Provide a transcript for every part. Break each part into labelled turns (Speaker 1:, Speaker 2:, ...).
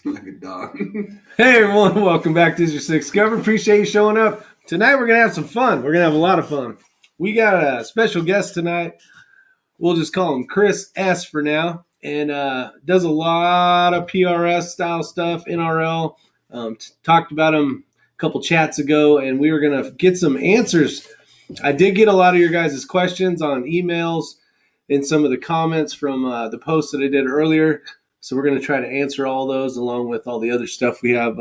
Speaker 1: Like a dog.
Speaker 2: Hey everyone, welcome back to Isyour6covered. Appreciate you showing up. Tonight we're going to have some fun. We're going to have a lot of fun. We got a special guest tonight. We'll just call him Chris S for now. And does a lot of PRS style stuff, NRL. Talked about him a couple chats ago, and we were going to get some answers. I did get a lot of your guys' questions on emails and some of the comments from the post that I did earlier. So we're going to try to answer all those along with all the other stuff we have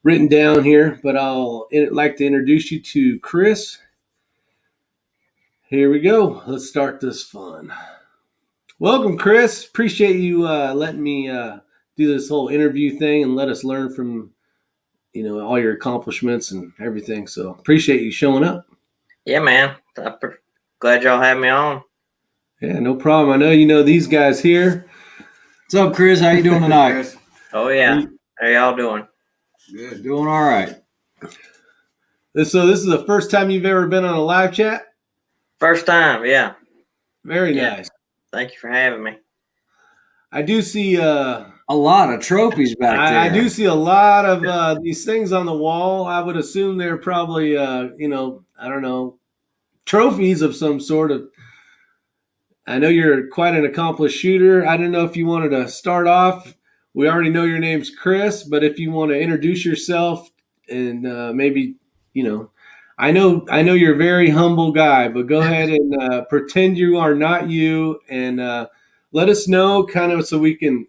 Speaker 2: written down here. But I'd like to introduce you to Chris. Here we go. Let's start this fun. Welcome, Chris. Appreciate you letting me do this whole interview thing and let us learn from, all your accomplishments and everything. So appreciate you showing up.
Speaker 3: Yeah, man. Glad y'all have me on.
Speaker 2: Yeah, no problem. I know you know these guys here.
Speaker 4: What's up, Chris? How you doing tonight?
Speaker 3: Oh, yeah. How y'all doing?
Speaker 1: Good.
Speaker 4: Doing all right.
Speaker 2: So this is the first time you've ever been on a live chat?
Speaker 3: First time, yeah.
Speaker 2: Very nice.
Speaker 3: Thank you for having me.
Speaker 2: I do see
Speaker 4: a lot of trophies back there.
Speaker 2: I do see a lot of these things on the wall. I would assume they're probably, I don't know, trophies of some sort of. I know you're quite an accomplished shooter. I don't know if you wanted to start off. We already know your name's Chris, but if you want to introduce yourself and maybe, I know you're a very humble guy, but go ahead and pretend you are not you and let us know kind of so we can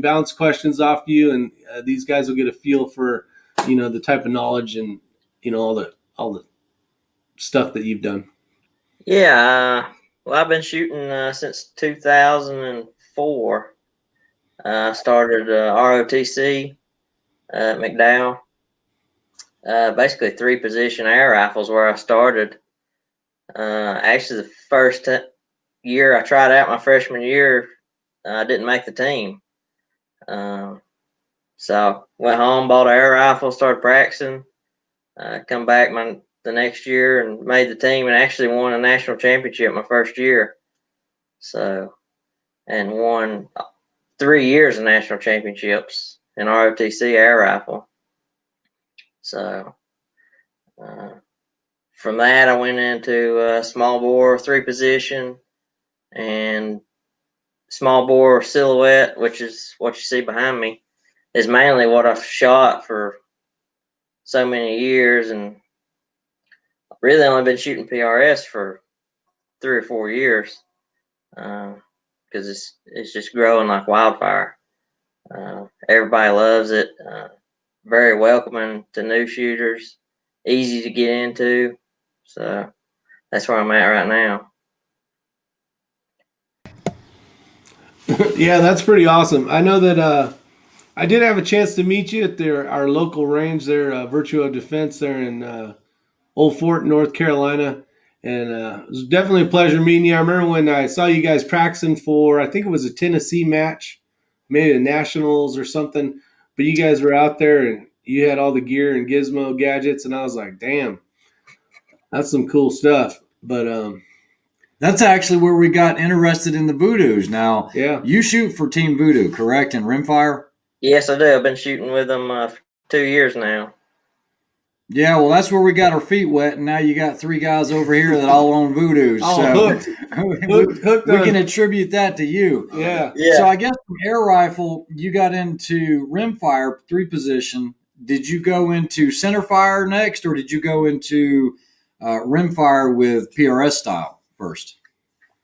Speaker 2: bounce questions off you, and these guys will get a feel for, the type of knowledge and, all the stuff that you've done.
Speaker 3: Yeah. Well, I've been shooting since 2004. I started ROTC at McDowell. Basically 3-position air rifles where I started. Actually, the first year I tried out, my freshman year, I didn't make the team. So went home, bought an air rifle, started practicing. Come back the next year and made the team and actually won a national championship my first year. So, and won 3 years of national championships in ROTC air rifle. So, from that I went into small bore 3-position and small bore silhouette, which is what you see behind me, is mainly what I've shot for so many years, and really only been shooting PRS for 3 or 4 years because it's just growing like wildfire. Everybody loves it. Very welcoming to new shooters, easy to get into. So that's where I'm at right now.
Speaker 2: Yeah, that's pretty awesome. I know that I did have a chance to meet you at our local range there, Virtuo Defense there in Old Fort, North Carolina. And it was definitely a pleasure meeting you. I remember when I saw you guys practicing for, I think it was a Tennessee match, maybe the Nationals or something. But you guys were out there and you had all the gear and gizmo gadgets. And I was like, damn, that's some cool stuff. But
Speaker 4: that's actually where we got interested in the Voodoos. Now,
Speaker 2: yeah,
Speaker 4: you shoot for Team Voodoo, correct, in rimfire?
Speaker 3: Yes, I do. I've been shooting with them for 2 years now.
Speaker 4: Yeah, well, that's where we got our feet wet, and now you got 3 guys over here that all own Voodoos.
Speaker 2: Hooked
Speaker 4: we can attribute that to you.
Speaker 2: Yeah.
Speaker 4: So I guess from air rifle, you got into rimfire 3-position. Did you go into center fire next, or did you go into rimfire with PRS style first?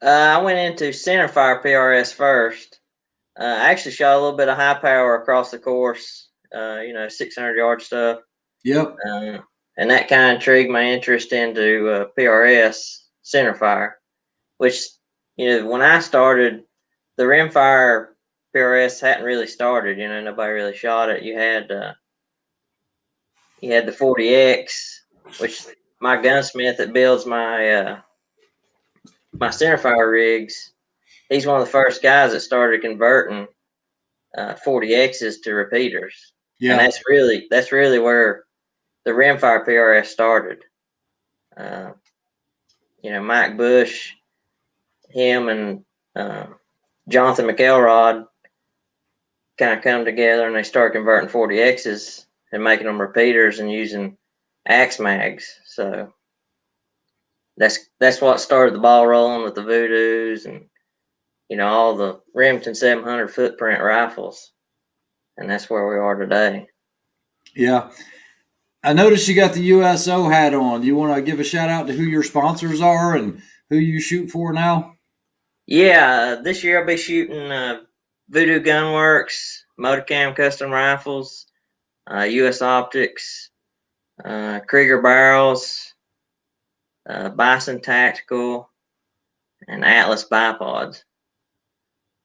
Speaker 3: I went into center fire PRS first. I actually shot a little bit of high power across the course, 600-yard stuff.
Speaker 4: Yep.
Speaker 3: And that kind of intrigued my interest into PRS center fire, which, when I started, the rimfire PRS hadn't really started. Nobody really shot it. You had the 40X, which my gunsmith that builds my my centerfire rigs, he's one of the first guys that started converting 40Xs to repeaters.
Speaker 4: Yeah.
Speaker 3: And that's really where the rimfire PRS started. Mike Bush, him and Jonathan McElrod kind of come together, and they started converting 40Xs and making them repeaters and using axe mags. So that's what started the ball rolling with the Voodoos and, you know, all the Remington 700 footprint rifles, and that's where we are today.
Speaker 4: Yeah. I noticed you got the USO hat on. You want to give a shout out to who your sponsors are and who you shoot for now?
Speaker 3: Yeah, this year I'll be shooting Voodoo Gunworks, Motorcam Custom Rifles, US Optics, Krieger Barrels, Bison Tactical, and Atlas Bipods.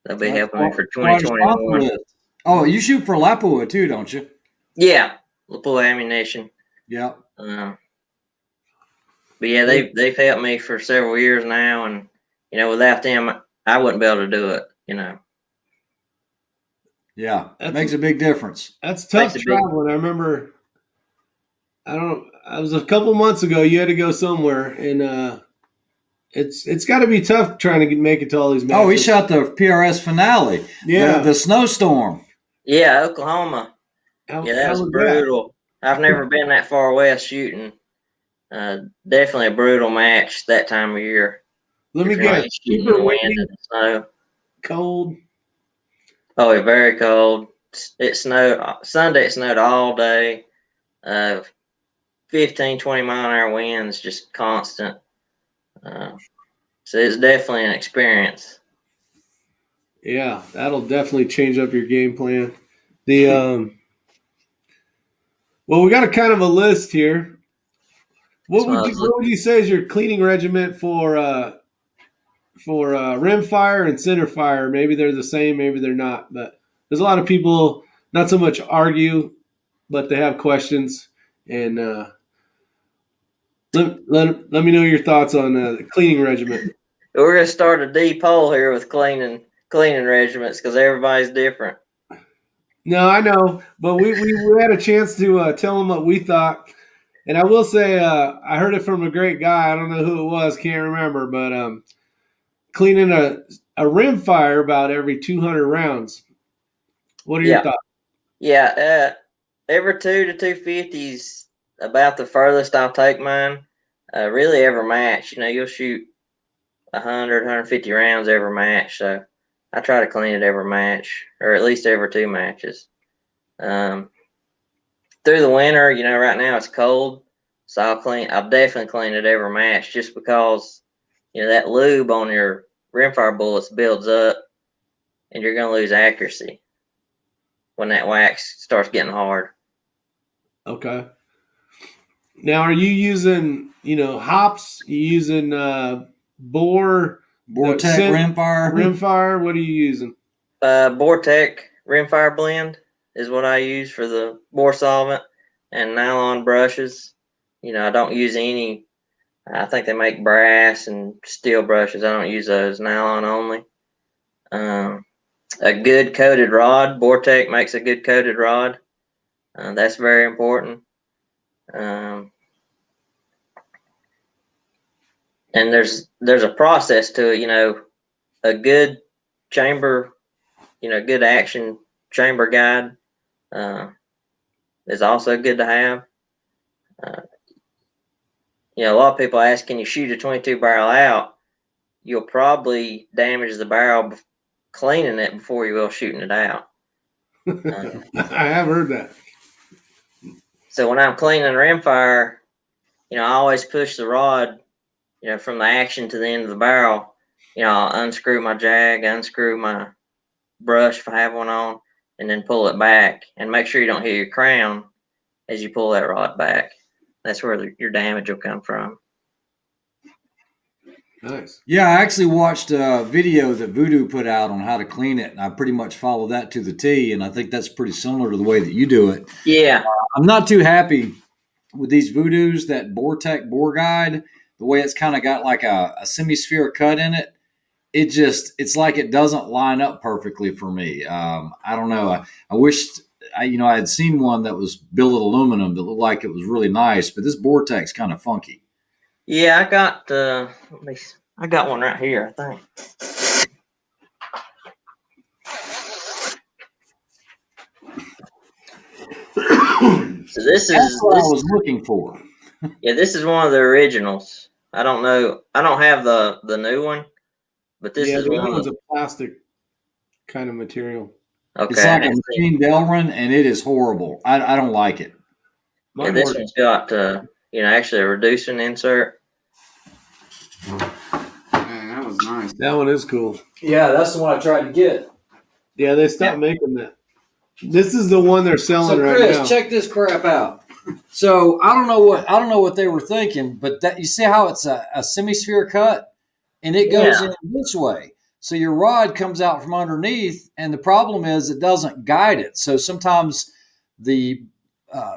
Speaker 3: They'll be helping me for
Speaker 4: Quite a sponsor
Speaker 3: 2021.
Speaker 4: list. Oh, you shoot for Lapua too, don't you?
Speaker 3: Yeah, Lapua Ammunition.
Speaker 4: Yeah.
Speaker 3: But yeah, they've helped me for several years now, and you know, without them, I wouldn't be able to do it. You know.
Speaker 4: Yeah, that makes a big difference.
Speaker 2: That's tough traveling. I remember, I was a couple months ago. You had to go somewhere, and it's got to be tough trying to make it to all these matches.
Speaker 4: Oh, he shot the PRS finale.
Speaker 2: Yeah,
Speaker 4: the snowstorm.
Speaker 3: Yeah, Oklahoma. Yeah, that was brutal. I've never been that far west shooting. Definitely a brutal match that time of year.
Speaker 2: Let me guess.
Speaker 3: Super windy, snow.
Speaker 2: Cold.
Speaker 3: Oh, yeah, very cold. It snowed Sunday. It snowed all day. 15, 20 mile an hour winds, just constant. So it's definitely an experience.
Speaker 2: Yeah, that'll definitely change up your game plan. Well, we got a kind of a list here. What would you say is your cleaning regimen for rimfire and centerfire? Maybe they're the same, maybe they're not. But there's a lot of people not so much argue, but they have questions. And let me know your thoughts on the cleaning regimen.
Speaker 3: We're gonna start a deep hole here with cleaning regiments because everybody's different.
Speaker 2: No, I know, but we had a chance to tell them what we thought. And I will say, I heard it from a great guy. I don't know who it was, can't remember, but cleaning a rimfire about every 200 rounds. What are your thoughts?
Speaker 3: Yeah, every 2 to 250 is about the furthest I'll take mine. Really, every match, you know, you'll shoot 100, 150 rounds every match. So I try to clean it every match, or at least every 2 matches. Through the winter, you know, right now it's cold, so I'll definitely clean it every match, just because, you know, that lube on your rimfire bullets builds up, and you're gonna lose accuracy when that wax starts getting hard.
Speaker 2: Okay. Now, are you using, hops? You using Vortec rimfire? What are you using?
Speaker 3: Vortec rimfire blend is what I use for the bore solvent, and nylon brushes. You know, I don't use any. I think they make brass and steel brushes. I don't use those. Nylon only. A good coated rod. Vortec makes a good coated rod. That's very important. And there's a process to it. You know, a good chamber, good action chamber guide is also good to have. A lot of people ask, can you shoot a 22 barrel out? You'll probably damage the barrel cleaning it before you will shooting it out.
Speaker 2: I have heard that.
Speaker 3: So when I'm cleaning rimfire, I always push the rod, from the action to the end of the barrel. I'll unscrew my jag, unscrew my brush if I have one on, and then pull it back, and make sure you don't hit your crown as you pull that rod back. That's where your damage will come from.
Speaker 2: Nice.
Speaker 4: Yeah, I actually watched a video that Voodoo put out on how to clean it, and I pretty much follow that to the T, and I think that's pretty similar to the way that you do it.
Speaker 3: Yeah.
Speaker 4: I'm not too happy with these Voodoos, that Vortec bore guide, the way it's kind of got like a semi-sphere cut in it. It's like it doesn't line up perfectly for me. I don't know. I wished I had seen one that was billet aluminum that looked like it was really nice, but this Vortec's kind of funky.
Speaker 3: Yeah, I got one right here, I think. So this
Speaker 4: That's
Speaker 3: is
Speaker 4: what I
Speaker 3: this.
Speaker 4: was looking for.
Speaker 3: Yeah, this is one of the originals. I don't know. I don't have the new one, but this
Speaker 2: Yeah,
Speaker 3: is
Speaker 2: the
Speaker 3: one
Speaker 2: other
Speaker 3: of
Speaker 2: one's
Speaker 3: the.
Speaker 2: a plastic kind of material.
Speaker 3: Okay,
Speaker 4: It's
Speaker 3: I
Speaker 4: like a
Speaker 3: hadn't seen.
Speaker 4: machine Delrin, and it is horrible. I don't like it.
Speaker 3: Yeah,
Speaker 2: Mine
Speaker 3: this
Speaker 2: works.
Speaker 3: one's got actually a reducing insert.
Speaker 4: Man, that was nice.
Speaker 2: That one is cool.
Speaker 4: Yeah, that's the one I tried to get.
Speaker 2: Yeah, they stopped making that. This is the one they're selling
Speaker 4: So
Speaker 2: right
Speaker 4: Chris,
Speaker 2: now.
Speaker 4: check this crap out. So I don't know what they were thinking, but that you see how it's a semisphere cut, and it goes
Speaker 3: Yeah.
Speaker 4: in this way. So your rod comes out from underneath, and the problem is it doesn't guide it. So sometimes the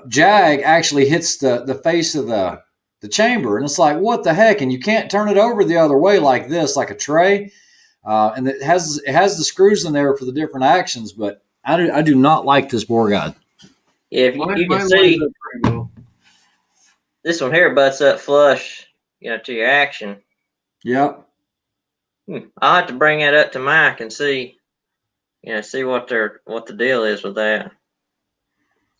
Speaker 4: jag actually hits the face of the chamber, and it's like, what the heck? And you can't turn it over the other way like this, like a tray. And it has the screws in there for the different actions, but I do not like this bore guide.
Speaker 3: Yeah, if you can
Speaker 2: Mine
Speaker 3: see,
Speaker 2: lines up pretty well.
Speaker 3: this one here butts up flush, to your action.
Speaker 4: Yep.
Speaker 3: I'll have to bring that up to Mike and see, see what the deal is with that.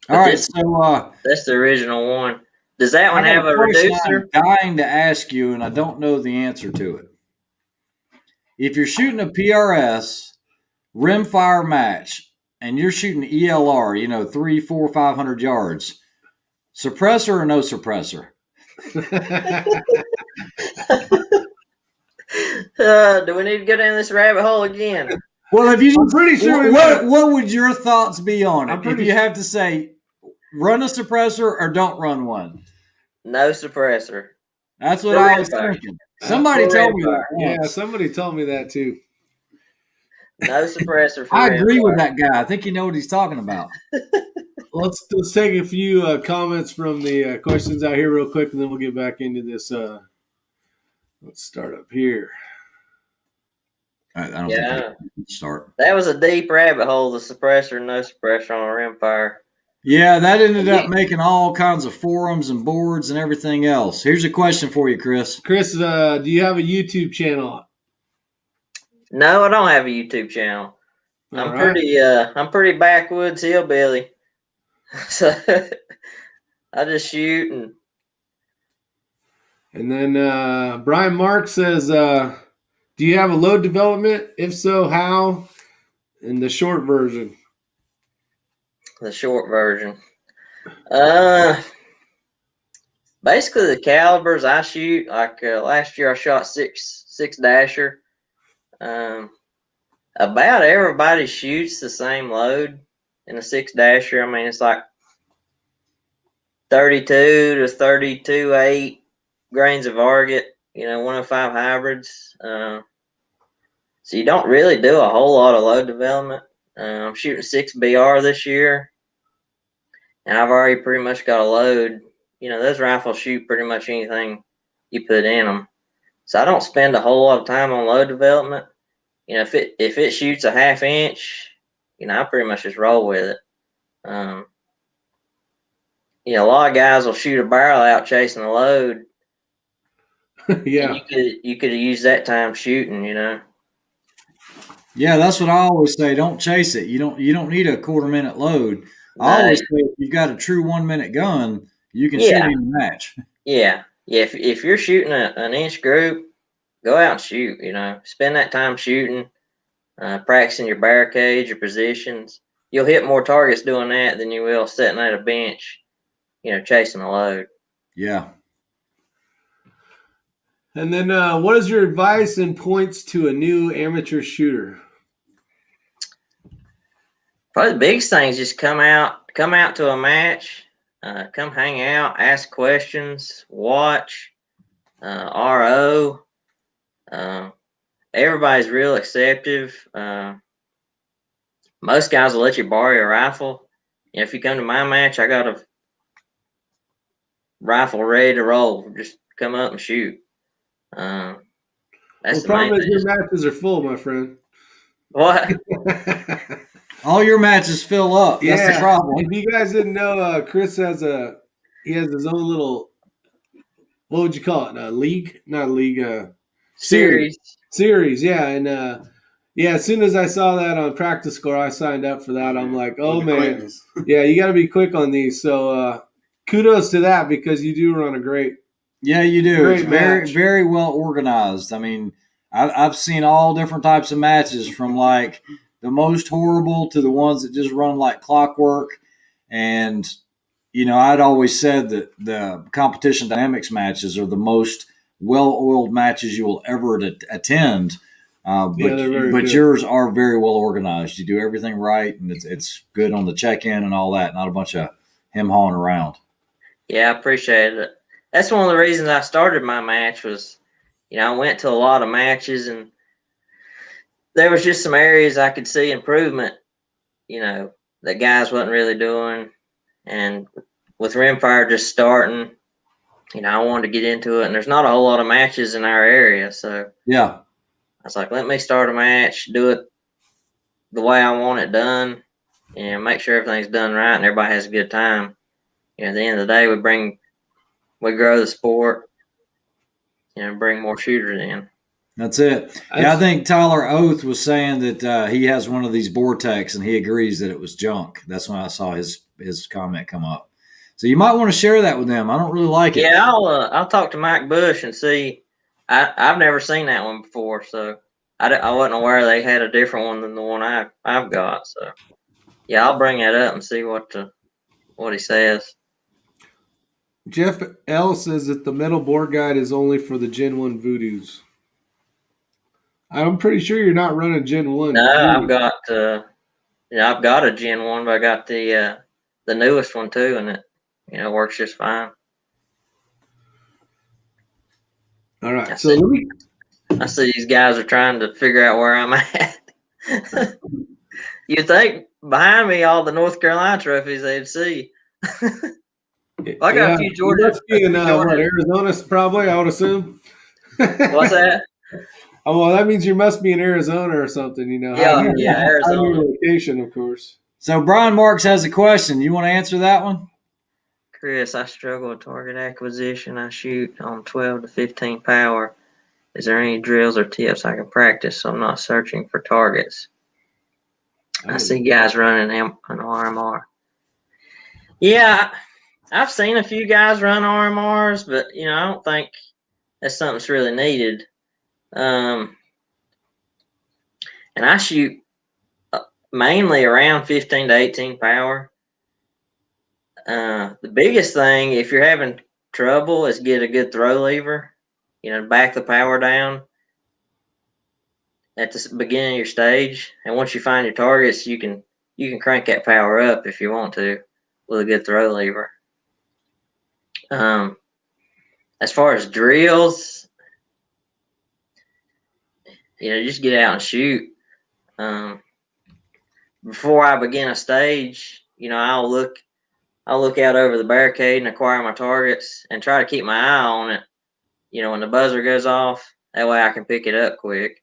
Speaker 4: All right,
Speaker 3: this-
Speaker 4: so
Speaker 3: That's the original one. Does that
Speaker 4: I
Speaker 3: one
Speaker 4: got
Speaker 3: have a
Speaker 4: question
Speaker 3: reducer?
Speaker 4: I'm dying to ask you, and I don't know the answer to it. If you're shooting a PRS rimfire match and you're shooting ELR, 300, 400, 500 yards, suppressor or no suppressor?
Speaker 3: Do we need to go down this rabbit hole again?
Speaker 4: Well, if you
Speaker 2: I'm pretty sure
Speaker 4: what would your thoughts be on
Speaker 2: I'm
Speaker 4: it? If
Speaker 2: pretty
Speaker 4: you have to say run a suppressor or don't run one.
Speaker 3: No suppressor.
Speaker 4: That's what
Speaker 3: For
Speaker 4: I was
Speaker 3: rimfire.
Speaker 4: thinking. Somebody
Speaker 3: For
Speaker 4: told me
Speaker 3: rimfire.
Speaker 4: that
Speaker 2: Yeah,
Speaker 4: once.
Speaker 2: somebody told me that too.
Speaker 3: No suppressor for
Speaker 4: I agree with
Speaker 3: rimfire.
Speaker 4: that guy. I think you know what he's talking about.
Speaker 2: Let's take a few comments from the questions out here real quick, and then we'll get back into this. Let's start up here.
Speaker 4: I don't
Speaker 3: Yeah.
Speaker 4: think we can start.
Speaker 3: That was a deep rabbit hole, the suppressor, no suppressor on a rimfire.
Speaker 4: Yeah, that ended up making all kinds of forums and boards and everything else. Here's a question for you, Chris.
Speaker 2: Chris, do you have a YouTube channel?
Speaker 3: No, I don't have a YouTube channel.
Speaker 2: All right.
Speaker 3: I'm pretty backwoods hillbilly. So I just shoot
Speaker 2: And then Brian Mark says, do you have a load development? If so, how? In the short version.
Speaker 3: the short version. Basically the calibers I shoot, like last year I shot six dasher. About everybody shoots the same load in a 6 dasher. I mean, it's like 32 to 32.8 grains of argot, 105 hybrids. So you don't really do a whole lot of load development. I'm shooting 6BR this year, and I've already pretty much got a load. Those rifles shoot pretty much anything you put in them. So I don't spend a whole lot of time on load development. If it shoots a 1/2 inch, I pretty much just roll with it. A lot of guys will shoot a barrel out chasing a load.
Speaker 2: Yeah.
Speaker 3: And you could have used that time shooting,
Speaker 4: Yeah, that's what I always say. Don't chase it. You don't need a quarter-minute load. I always say if you've got a true 1-minute gun, you can shoot in a match.
Speaker 3: Yeah. If you're shooting an inch group, go out and shoot. Spend that time shooting, practicing your barricades, your positions. You'll hit more targets doing that than you will sitting at a bench, chasing a load.
Speaker 4: Yeah.
Speaker 2: And then what is your advice and points to a new amateur shooter?
Speaker 3: Probably the biggest thing is just come out to a match, come hang out, ask questions, watch, RO. Everybody's real acceptive. Most guys will let you borrow your rifle. If you come to my match, I got a rifle ready to roll. Just come up and shoot. That's
Speaker 2: The
Speaker 3: the
Speaker 2: problem
Speaker 3: main
Speaker 2: is
Speaker 3: thing.
Speaker 2: your matches are full, my friend.
Speaker 3: What?
Speaker 4: All your matches fill up. That's the problem.
Speaker 2: If you guys didn't know, Chris has his own little, what would you call it? A league? Not a league. Series. Yeah, and Yeah, as soon as I saw that on Practice Score, I signed up for that. I'm like, oh
Speaker 1: With the
Speaker 2: man,
Speaker 1: quickness.
Speaker 2: yeah, you got to be quick on these. So kudos to that because you do run a great.
Speaker 4: Yeah, you do.
Speaker 2: Great
Speaker 4: It's very,
Speaker 2: match.
Speaker 4: very well organized. I mean, I've seen all different types of matches from like the most horrible to the ones that just run like clockwork. And, I'd always said that the competition dynamics matches are the most well-oiled matches you will ever attend.
Speaker 2: Yeah, they're very
Speaker 4: but
Speaker 2: good.
Speaker 4: yours are very well organized. You do everything right, and it's good on the check-in and all that. Not a bunch of him hawing around.
Speaker 3: Yeah, I appreciate it. That's one of the reasons I started my match was, I went to a lot of matches and there was just some areas I could see improvement, that guys wasn't really doing. And with rimfire just starting, I wanted to get into it, and there's not a whole lot of matches in our area. So
Speaker 4: Yeah.
Speaker 3: I was like, let me start a match, do it the way I want it done, and make sure everything's done right and everybody has a good time. At the end of the day, we grow the sport, bring more shooters in.
Speaker 4: That's it. Yeah, I think Tyler Oath was saying that he has one of these Vortex, and he agrees that it was junk. That's when I saw his comment come up. So you might want to share that with them. I don't really like it.
Speaker 3: Yeah, I'll talk to Mike Bush and see. I've never seen that one before, so I wasn't aware they had a different one than the one I've got. So yeah, I'll bring that up and see what he says.
Speaker 2: Jeff L says that the metal board guide is only for the Gen 1 Voodoos. I'm pretty sure you're not running Gen 1.
Speaker 3: No, I've got I've got a Gen 1, but I got the newest one too, and it works just fine.
Speaker 2: All right, I
Speaker 3: see these guys are trying to figure out where I'm at. You think behind me all the North Carolina trophies they'd see. I got a few Georgia.
Speaker 2: You must be in Arizona, probably, I would assume.
Speaker 3: What's that?
Speaker 2: Oh, well, that means you must be in Arizona or something,
Speaker 3: Yeah, Arizona.
Speaker 2: Your location, of course.
Speaker 4: So Brian Marks has a question. You want to answer that one?
Speaker 3: Chris, I struggle with target acquisition. I shoot on 12 to 15 power. Is there any drills or tips I can practice so I'm not searching for targets? I see guys running an RMR. Yeah, I've seen a few guys run RMRs, but I don't think that's something that's really needed. And I shoot mainly around 15 to 18 power. The biggest thing, if you're having trouble, is get a good throw lever. Back the power down at the beginning of your stage, and once you find your targets, you can crank that power up if you want to with a good throw lever. As far as drills, just get out and shoot. Before I begin a stage, I'll look out over the barricade and acquire my targets and try to keep my eye on it. When the buzzer goes off, that way I can pick it up quick.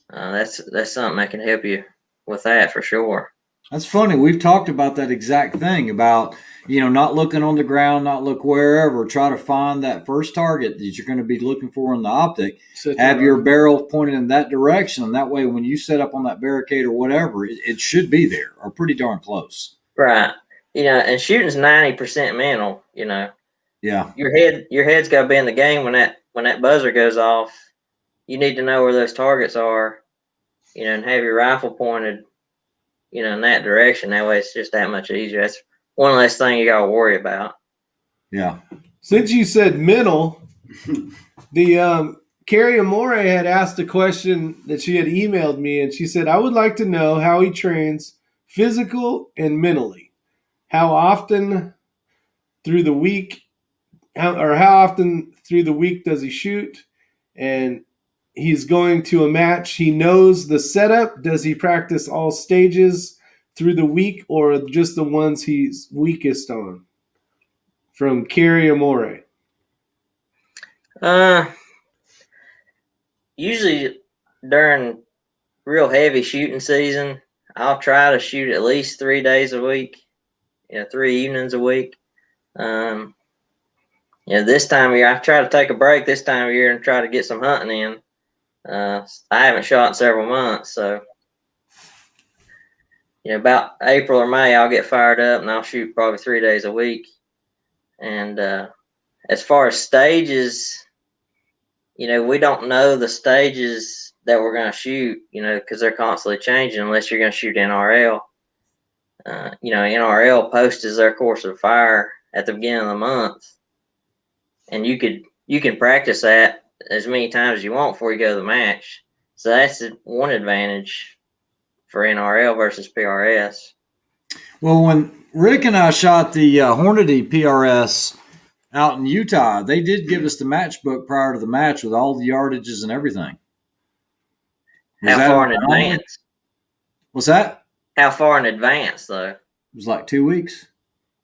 Speaker 3: That's something that can help you with that for sure.
Speaker 4: That's funny. We've talked about that exact thing about, not looking on the ground, not look wherever. Try to find that first target that you're going to be looking for in the optic. Have your barrel pointed in that direction. And that way, when you set up on that barricade or whatever, it should be there or pretty darn close.
Speaker 3: Right. And shooting's 90% mental,
Speaker 4: Yeah.
Speaker 3: Your head's got to be in the game when that buzzer goes off. You need to know where those targets are, and have your rifle pointed, in that direction. That way it's just that much easier. That's one less thing you got to worry about.
Speaker 4: Yeah.
Speaker 2: Since you said mental, the Carrie Amore had asked a question that she had emailed me, and she said, I would like to know how he trains physical and mentally. How often through the week does he shoot? And he's going to a match. He knows the setup. Does he practice all stages through the week or just the ones he's weakest on? From Carrie Amore.
Speaker 3: Usually during real heavy shooting season, I'll try to shoot at least 3 days a week, 3 evenings a week. This time of year, I try to take a break this time of year and try to get some hunting in. I haven't shot in several months, so about April or May, I'll get fired up and I'll shoot probably 3 days a week. And as far as stages, we don't know the stages that we're going to shoot, because they're constantly changing unless you're going to shoot NRL. NRL posts their course of fire at the beginning of the month, and you can practice that as many times as you want before you go to the match. So that's one advantage for NRL versus PRS.
Speaker 4: Well, when Rick and I shot the Hornady PRS out in Utah, they did give us the match book prior to the match with all the yardages and everything.
Speaker 3: How far in advance?
Speaker 4: What's that?
Speaker 3: How far in advance, though?
Speaker 4: It was like 2 weeks.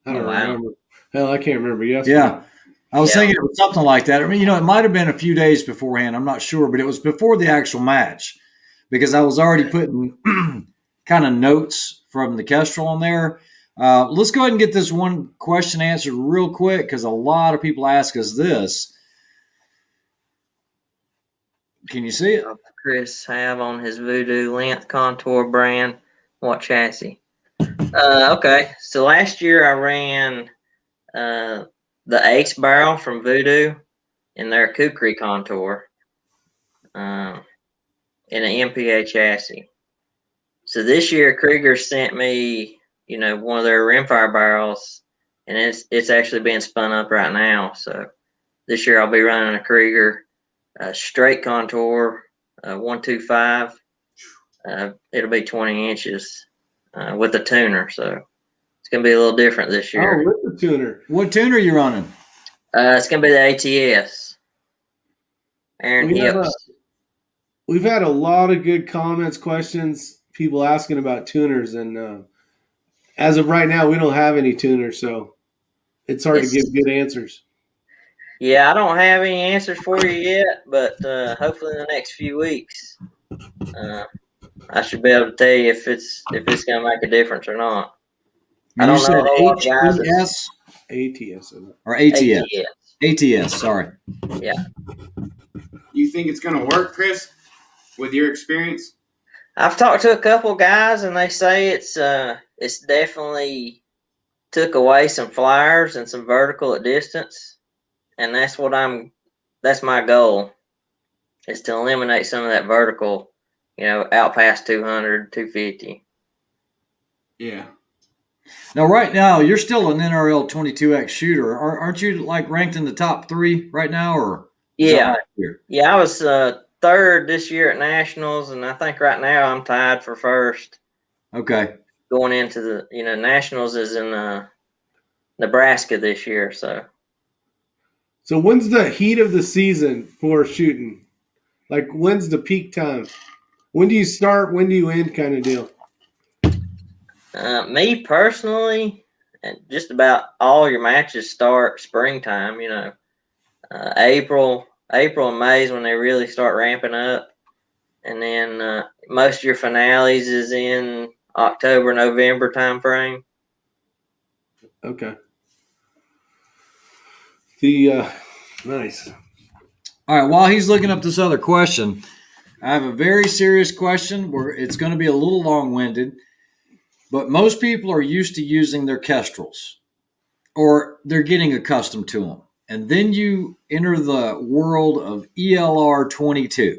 Speaker 2: I don't remember. Hell, I can't remember yesterday.
Speaker 4: Yeah. I was thinking it was something like that. I mean, it might have been a few days beforehand. I'm not sure, but it was before the actual match because I was already putting kind of notes from the Kestrel on there. Let's go ahead and get this one question answered real quick because a lot of people ask us this. Can you see it?
Speaker 3: Chris have on his Voodoo length contour brand. What chassis? Okay, so last year I ran the Ace barrel from Voodoo in their Kukri contour in an MPA chassis. So this year Krieger sent me, one of their rimfire barrels, and it's actually being spun up right now. So this year I'll be running a Krieger straight contour 125. It'll be 20 inches with a tuner. So it's gonna be a little different this year.
Speaker 2: Oh, with the tuner.
Speaker 4: What tuner are you running?
Speaker 3: It's gonna be the ATS. Aaron Hips.
Speaker 2: We've had a lot of good comments, questions, people asking about tuners, and as of right now, we don't have any tuners, so it's hard to give good answers.
Speaker 3: Yeah, I don't have any answers for you yet, but hopefully in the next few weeks, I should be able to tell you if it's gonna make a difference or not. I don't know
Speaker 4: HES?
Speaker 2: ATS
Speaker 4: or ATS? ATS, sorry.
Speaker 3: Yeah.
Speaker 1: You think it's gonna work, Chris, with your experience?
Speaker 3: I've talked to a couple guys and they say it's definitely took away some flyers and some vertical at distance, and that's my goal, is to eliminate some of that vertical, out past 200, 250.
Speaker 1: Yeah.
Speaker 4: Now, right now, you're still an NRL 22X shooter. Aren't you ranked in the top 3 right now, or?
Speaker 3: Yeah. Yeah, I was third this year at Nationals, and I think right now I'm tied for first.
Speaker 4: Okay.
Speaker 3: Going into the, Nationals is in Nebraska this year, so.
Speaker 2: So when's the heat of the season for shooting? Like, when's the peak time? When do you start? When do you end, kind of deal?
Speaker 3: Me personally, just about all your matches start springtime. April and May is when they really start ramping up, and then most of your finales is in October, November time frame.
Speaker 2: Okay. Nice.
Speaker 4: All right. While he's looking up this other question, I have a very serious question where it's going to be a little long-winded, but most people are used to using their Kestrels, or they're getting accustomed to them. And then you enter the world of ELR 22.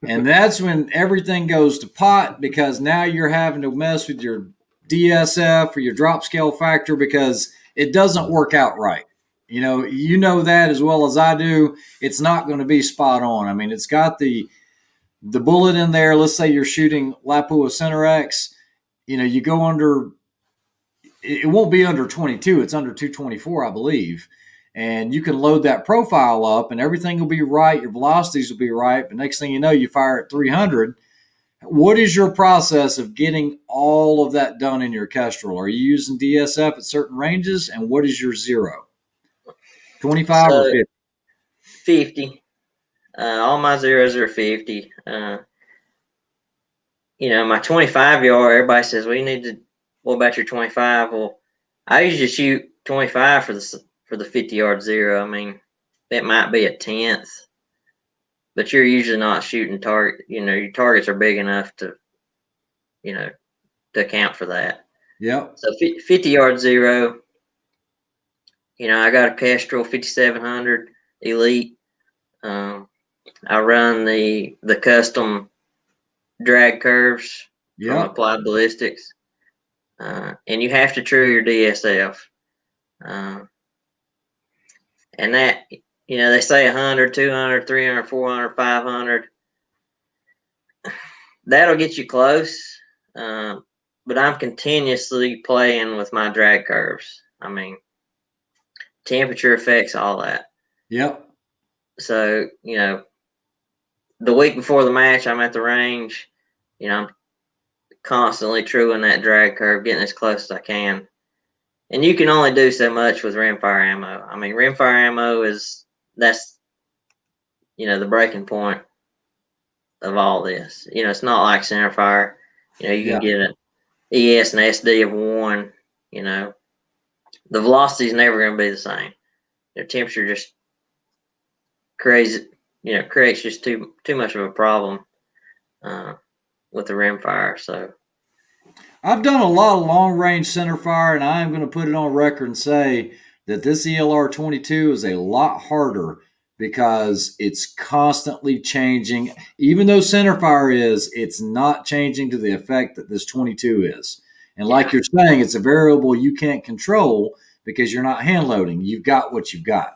Speaker 4: And that's when everything goes to pot, because now you're having to mess with your DSF or your drop scale factor because it doesn't work out right. You know that as well as I do. It's not going to be spot on. I mean, it's got the bullet in there. Let's say you're shooting Lapua Center X. You go under, it won't be under 22. It's under 224, I believe. And you can load that profile up and everything will be right. Your velocities will be right. But next thing you know, you fire at 300. What is your process of getting all of that done in your Kestrel? Are you using DSF at certain ranges? And what is your zero? 25 or 50?
Speaker 3: 50. All my zeros are 50. My 25 yard, everybody says, what about your 25? Well, I usually shoot 25 for the 50 yard zero. I mean, it might be a tenth, but you're usually not shooting target. Your targets are big enough to, to account for that.
Speaker 4: Yep.
Speaker 3: So 50 yard zero. I got a Kestrel 5700 Elite. I run the custom drag curves from
Speaker 4: Yep.
Speaker 3: Applied Ballistics, and you have to true your DSF. And that, they say 100, 200, 300, 400, 500. That'll get you close, but I'm continuously playing with my drag curves. I mean, temperature affects all that.
Speaker 4: Yep.
Speaker 3: So, the week before the match, I'm at the range. I'm constantly truing that drag curve, getting as close as I can. And you can only do so much with rimfire ammo. I mean, rimfire ammo that's the breaking point of all this. It's not like centerfire. You can get an ES and SD of 1. The velocity is never going to be the same. The temperature just creates just too much of a problem with the rimfire. So
Speaker 4: I've done a lot of long range center fire, and I'm going to put it on record and say that this ELR 22 is a lot harder because it's constantly changing. Even though center fire it's not changing to the effect that this 22 is. And like you're saying, it's a variable you can't control because you're not hand loading. You've got what you've got.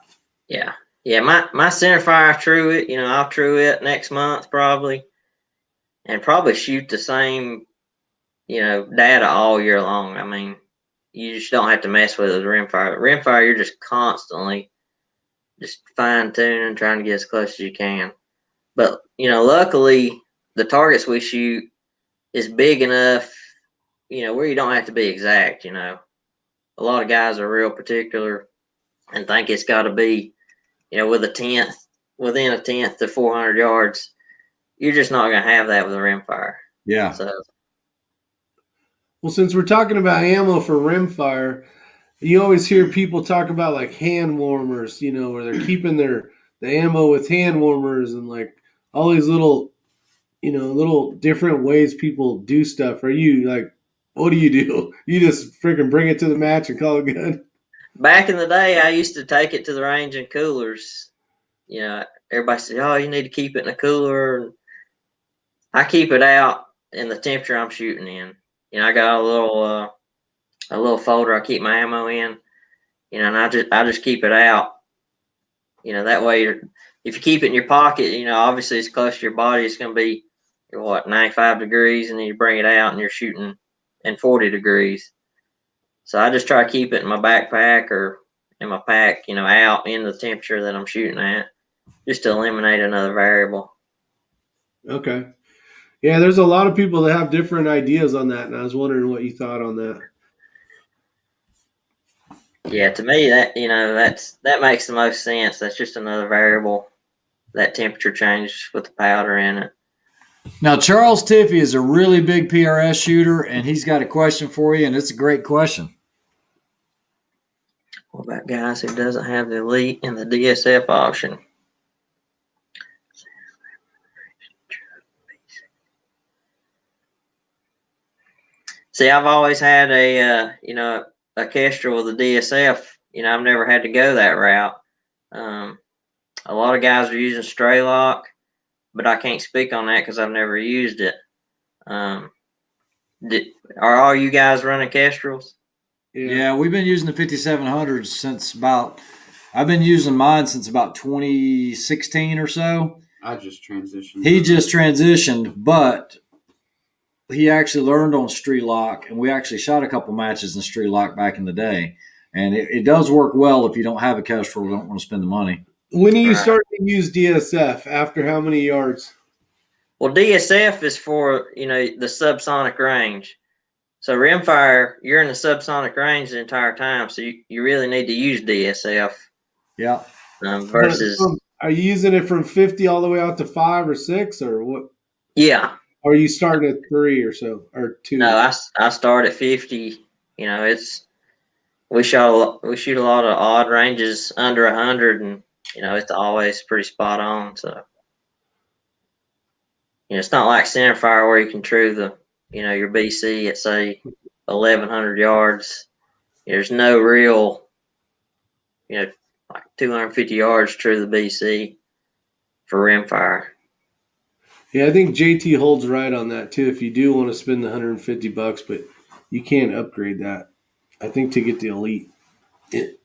Speaker 3: Yeah. My center fire, true it. I'll true it next month probably, and probably shoot the same data all year long. I mean, you just don't have to mess with it with rimfire. Rimfire, you're just constantly just fine tuning, trying to get as close as you can. But luckily, the targets we shoot is big enough, where you don't have to be exact. A lot of guys are real particular and think it's got to be, within a tenth to 400 yards. You're just not going to have that with a rimfire.
Speaker 4: Yeah.
Speaker 3: So.
Speaker 2: Well, since we're talking about ammo for rimfire, you always hear people talk about like hand warmers, where they're keeping the ammo with hand warmers and like all these little different ways people do stuff. Are you like, what do? You just freaking bring it to the match and call it good?
Speaker 3: Back in the day, I used to take it to the range in coolers. Everybody said, "Oh, you need to keep it in a cooler." I keep it out in the temperature I'm shooting in. I got a little folder I keep my ammo in. And I just keep it out. That way if you keep it in your pocket, obviously it's close to your body. It's going to be 95 degrees, and then you bring it out and you're shooting in 40 degrees. So I just try to keep it in my backpack or in my pack, out in the temperature that I'm shooting at, just to eliminate another variable.
Speaker 2: Okay. Yeah, there's a lot of people that have different ideas on that, and I was wondering what you thought on that.
Speaker 3: Yeah, to me that that makes the most sense. That's just another variable, that temperature change with the powder in it.
Speaker 4: Now, Charles Tiffy is a really big PRS shooter, and he's got a question for you, and it's a great question.
Speaker 3: What about guys who doesn't have the Elite and the DSF option? See, I've always had a Kestrel with a DSF. I've never had to go that route. A lot of guys are using stray lock, but I can't speak on that because I've never used it. Are all you guys running Kestrels?
Speaker 4: Yeah, we've been using the 5700s since I've been using mine since about 2016 or so.
Speaker 1: I just transitioned.
Speaker 4: He just transitioned, but he actually learned on Street Lock, and we actually shot a couple matches in Street Lock back in the day. And it does work well if you don't have a Kestrel, don't want to spend the money.
Speaker 2: When do you start to use DSF? After how many yards?
Speaker 3: Well, DSF is for, the subsonic range. So rimfire, you're in the subsonic range the entire time, so you really need to use DSF.
Speaker 4: Yeah.
Speaker 3: Versus.
Speaker 2: Are you using it from 50 all the way out to 5 or 6 or what?
Speaker 3: Yeah.
Speaker 2: Or are you starting at 3 or so or 2?
Speaker 3: No, I start at 50. We shoot a lot of odd ranges under 100, and it's always pretty spot on. So. it's not like centerfire where you can true your BC at say 1,100 yards. There's no real, like 250 yards true the BC for rimfire.
Speaker 2: Yeah, I think JT holds right on that too. If you do want to spend the $150, but you can't upgrade that. I think to get the elite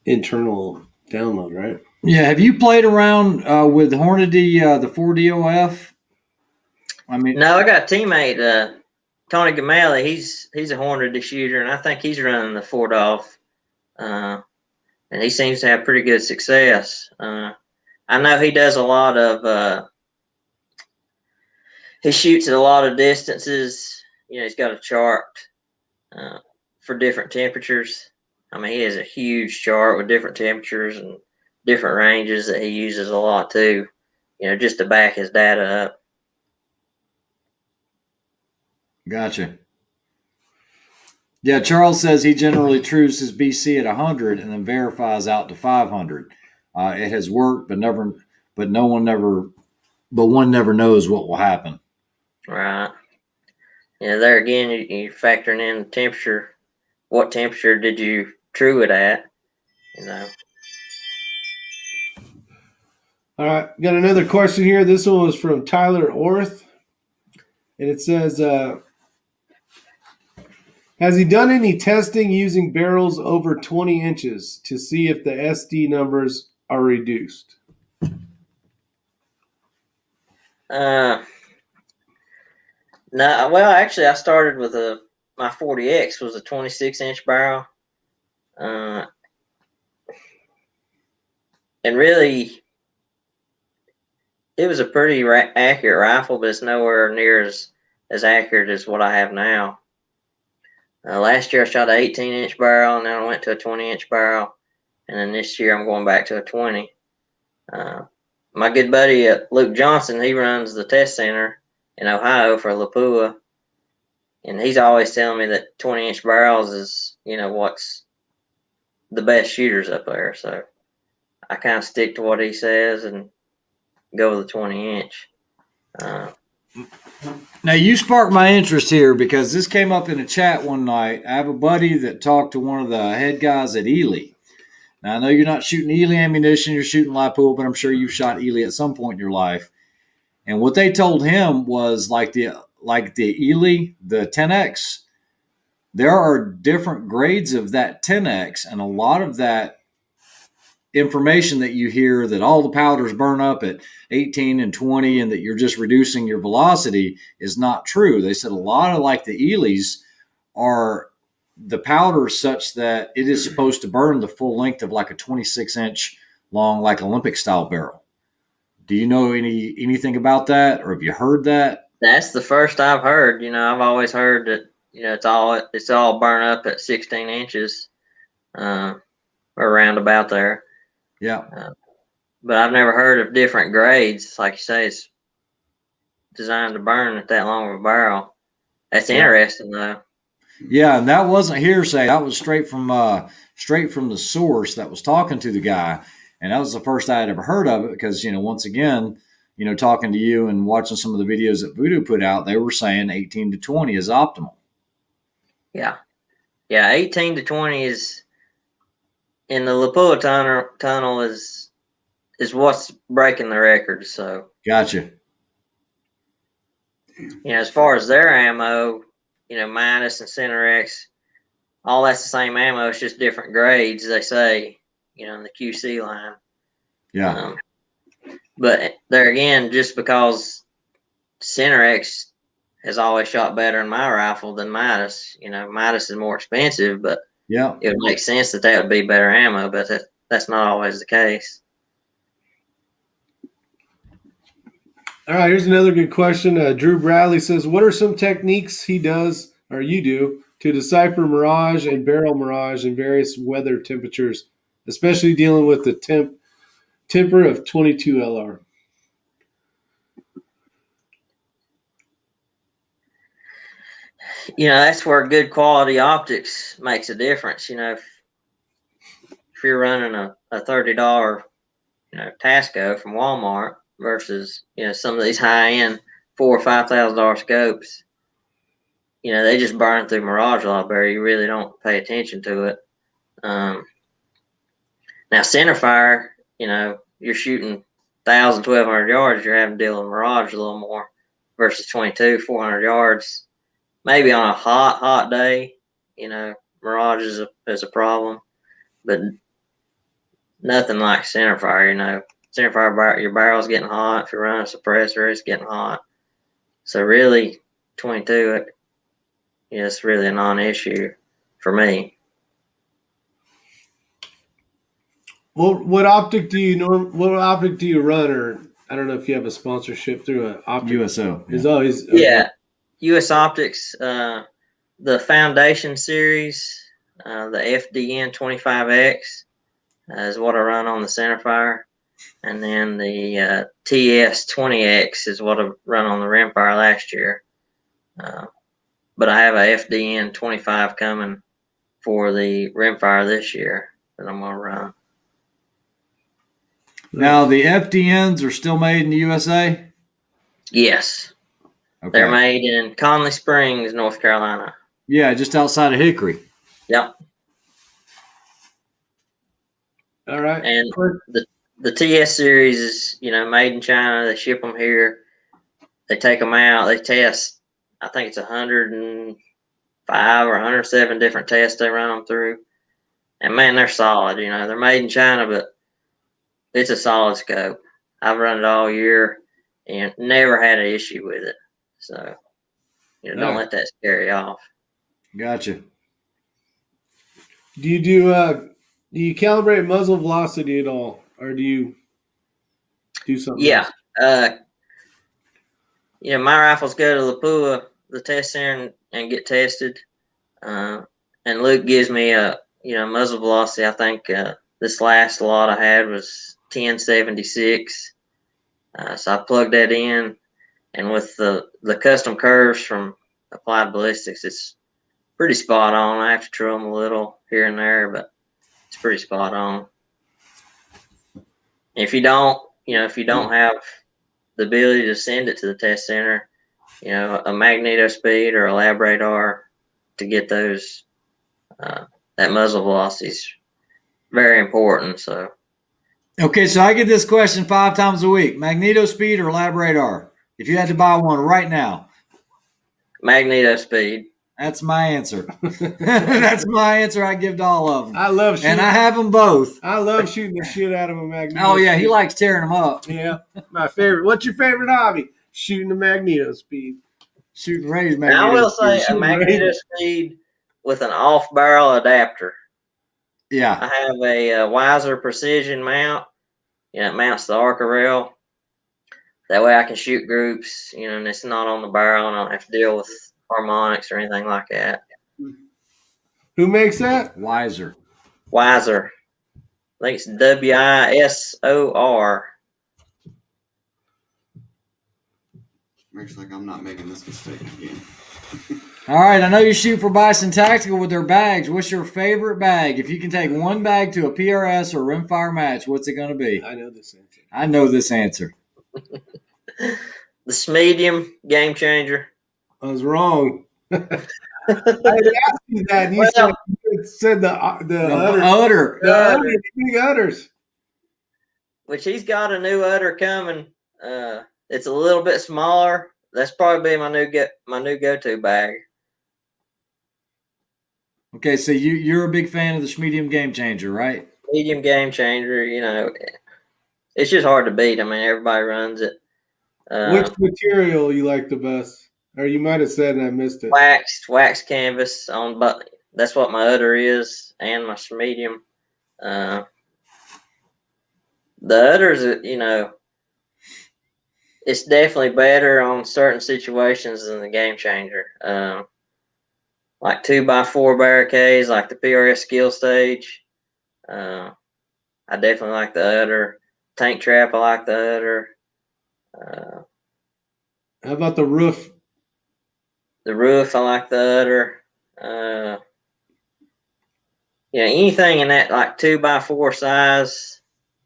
Speaker 2: internal download, right?
Speaker 4: Yeah. Have you played around with Hornady, the 4DOF? I mean,
Speaker 3: No, I got a teammate, Tony Gamali. He's a Hornady shooter, and I think he's running the 4DOF, and he seems to have pretty good success. I know he does a lot of. He shoots at a lot of distances. He's got a chart for different temperatures. I mean, he has a huge chart with different temperatures and different ranges that he uses a lot too, just to back his data up.
Speaker 4: gotcha. Yeah, Charles says he generally trues his BC at 100 and then verifies out to 500. It has worked, but one never knows what will happen.
Speaker 3: Right. There again, you're factoring in the temperature. What temperature did you true it at?
Speaker 2: All right, got another question here. This one was from Tyler Orth, and it says, has he done any testing using barrels over 20 inches to see if the SD numbers are reduced?
Speaker 3: No, well, actually, I started with my 40X was a 26-inch barrel, and really, it was a pretty accurate rifle, but it's nowhere near as accurate as what I have now. Last year, I shot an 18-inch barrel, and then I went to a 20-inch barrel, and then this year, I'm going back to a 20. My good buddy Luke Johnson, he runs the test center in Ohio for Lapua. And he's always telling me that 20-inch barrels is, what's the best shooters up there. So I kind of stick to what he says and go with the 20-inch.
Speaker 4: Now, you sparked my interest here because this came up in a chat one night. I have a buddy that talked to one of the head guys at Ely. Now, I know you're not shooting Ely ammunition, you're shooting Lapua, but I'm sure you've shot Ely at some point in your life. And what they told him was like the Ely, the 10X, there are different grades of that 10X, and a lot of that information that you hear that all the powders burn up at 18 and 20 and that you're just reducing your velocity is not true. They said a lot of like the Elys are the powder such that it is supposed to burn the full length of like a 26-inch long, like Olympic style barrel. Do you know anything about that, or have you heard that?
Speaker 3: That's the first I've heard. I've always heard that it's all burn up at 16 inches, or around about there.
Speaker 4: Yeah.
Speaker 3: But I've never heard of different grades. Like you say, it's designed to burn at that long of a barrel. That's interesting, though.
Speaker 4: Yeah, and that wasn't hearsay. That was straight from the source that was talking to the guy, and that was the first I had ever heard of it. Because once again, talking to you and watching some of the videos that Voodoo put out, they were saying 18 to 20 is optimal.
Speaker 3: Yeah, 18 to 20 is in the Lapua tunnel is what's breaking the record. So
Speaker 4: Gotcha.
Speaker 3: as far as their ammo, Midas and Center X, all that's the same ammo. It's just different grades, they say, in the QC line.
Speaker 4: Yeah.
Speaker 3: But there again, just because Center X has always shot better in my rifle than Midas. Midas is more expensive, but
Speaker 4: Yeah.
Speaker 3: it would make sense that would be better ammo, but that's not always the case.
Speaker 2: All right, here's another good question. Drew Bradley says, what are some techniques he does or you do to decipher mirage and barrel mirage in various weather temperatures, especially dealing with the temper of 22 LR?
Speaker 3: That's where good quality optics makes a difference. If you're running a $30, Tasco from Walmart versus, some of these high-end $4,000 or $5,000 scopes, they just burn through mirage a lot better. You really don't pay attention to it. Now centerfire, you're shooting 1,000, 1,200 yards. You're having to deal with mirage a little more versus 22, 400 yards. Maybe on a hot day, mirage is a problem, but nothing like centerfire. Centerfire, your barrel's getting hot. If you're running a suppressor, it's getting hot. So really, 22, it's really a non-issue for me.
Speaker 2: Well, what optic do you run? Or I don't know if you have a sponsorship through an optic.
Speaker 4: USO.
Speaker 2: Is always
Speaker 3: Yeah, US Optics, the Foundation series, the FDN 25X is what I run on the centerfire, and then the TS 20X is what I run on the rimfire last year. But I have a FDN 25 coming for the rimfire this year that I'm gonna run.
Speaker 4: Now the FDNs are still made in the USA.
Speaker 3: Yes,
Speaker 4: Okay.
Speaker 3: they're made in Conley Springs, North Carolina.
Speaker 4: Yeah, just outside of Hickory.
Speaker 3: Yep.
Speaker 2: all right.
Speaker 3: And the TS series is, made in China. They ship them here. They take them out. They test. I think it's 105 or 107 different tests they run them through. And man, they're solid. They're made in China, but it's a solid scope. I've run it all year and never had an issue with it. So, don't let that scare you off.
Speaker 4: Gotcha.
Speaker 2: Do you calibrate muzzle velocity at all, or do you do something?
Speaker 3: Yeah.
Speaker 2: else?
Speaker 3: My rifles go to Lapua, the test center, and get tested. And Luke gives me a muzzle velocity. I think this last lot I had was 1076. So I plugged that in, and with the custom curves from Applied Ballistics, it's pretty spot on. I have to trim them a little here and there, but it's pretty spot on. If you don't have the ability to send it to the test center, a magneto speed or a lab radar to get those that muzzle velocity is very important. So
Speaker 4: Okay, so I get this question 5 times a week: magneto speed or lab radar? If you had to buy one right now,
Speaker 3: magneto speed.
Speaker 4: that's my answer. That's my answer. I give to all of them.
Speaker 2: I love shooting.
Speaker 4: And I have them both.
Speaker 2: I love shooting the shit out of a magneto.
Speaker 4: Oh yeah, he
Speaker 2: speed.
Speaker 4: likes tearing them up.
Speaker 2: Yeah, my favorite. What's your favorite hobby? Shooting the magneto speed.
Speaker 4: Shooting Ray's
Speaker 3: Now, I
Speaker 4: magneto
Speaker 3: will say
Speaker 4: speed.
Speaker 3: a magneto speed with an off barrel adapter.
Speaker 4: Yeah.
Speaker 3: I have a Wiser Precision mount. It mounts the Arca rail. That way I can shoot groups, and it's not on the barrel, and I don't have to deal with harmonics or anything like that.
Speaker 2: Who makes that?
Speaker 4: Wiser.
Speaker 3: Wiser. I think it's WISOR.
Speaker 1: Looks like I'm not making this mistake again.
Speaker 4: All right, I know you shoot for Bison Tactical with their bags. What's your favorite bag? If you can take one bag to a PRS or rimfire match, what's it going to be?
Speaker 2: I know this answer.
Speaker 4: I know this answer.
Speaker 3: The Smedium Game Changer.
Speaker 2: I was wrong. I asked you that. And you said the
Speaker 4: udder.
Speaker 2: The udder, big udders.
Speaker 3: Which he's got a new udder coming. It's a little bit smaller. That's probably my new go-to bag.
Speaker 4: Okay, so you're a big fan of the Medium Game Changer, right?
Speaker 3: Medium Game Changer, it's just hard to beat. I mean, everybody runs it.
Speaker 2: Which material you like the best? Or you might have said and I missed it.
Speaker 3: Wax canvas on, but that's what my udder is, and my medium. The udders, it's definitely better on certain situations than the Game Changer. Like 2x4 barricades, like the PRS skill stage. I definitely like the udder. Tank trap, I like the udder.
Speaker 2: How about the roof?
Speaker 3: The roof, I like the udder. Anything in that like 2x4 size,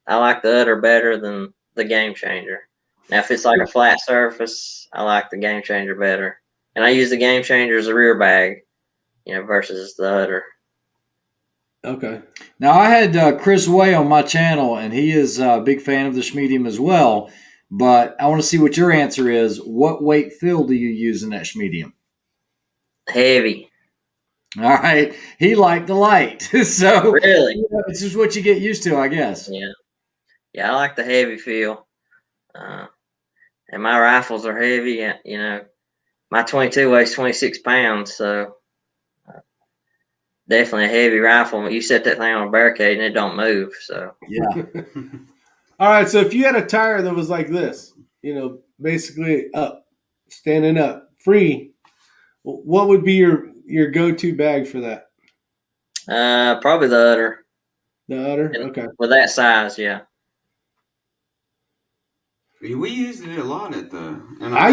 Speaker 3: I like the udder better than the Game Changer. Now, if it's like a flat surface, I like the Game Changer better. And I use the Game Changer as a rear bag, versus the udder.
Speaker 2: Okay.
Speaker 4: Now, I had Chris Way on my channel, and he is a big fan of the Schmedium as well. But I want to see what your answer is. What weight fill do you use in that Schmedium?
Speaker 3: Heavy.
Speaker 4: All right. He liked the light. So
Speaker 3: Really?
Speaker 4: it's just what you get used to, I guess.
Speaker 3: Yeah. Yeah, I like the heavy feel. And my rifles are heavy. My 22 weighs 26 pounds, so definitely a heavy rifle. You set that thing on a barricade and it don't move. So
Speaker 4: Yeah.
Speaker 2: All right. So if you had a tire that was like this, basically up, standing up, free, what would be your go-to bag for that?
Speaker 3: probably the udder.
Speaker 2: The udder? Okay.
Speaker 3: With that size, yeah.
Speaker 1: We used it a lot at the.
Speaker 2: I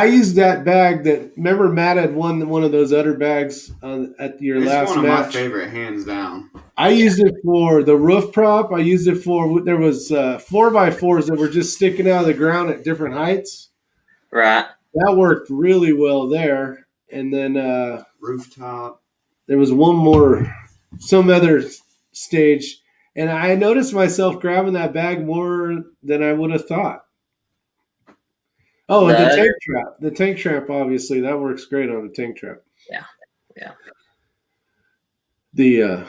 Speaker 2: used that bag that. Remember, Matt had won one of those udder bags at your last
Speaker 1: It's one of
Speaker 2: match.
Speaker 1: my favorite, hands down.
Speaker 2: I used it for the roof prop. I used it for there was 4x4s that were just sticking out of the ground at different heights.
Speaker 3: Right.
Speaker 2: That worked really well there. And then
Speaker 1: Rooftop.
Speaker 2: there was one more, some other stage, and I noticed myself grabbing that bag more than I would have thought. Oh, and the tank trap. The tank trap, obviously, that works great on a tank trap.
Speaker 3: Yeah. Yeah.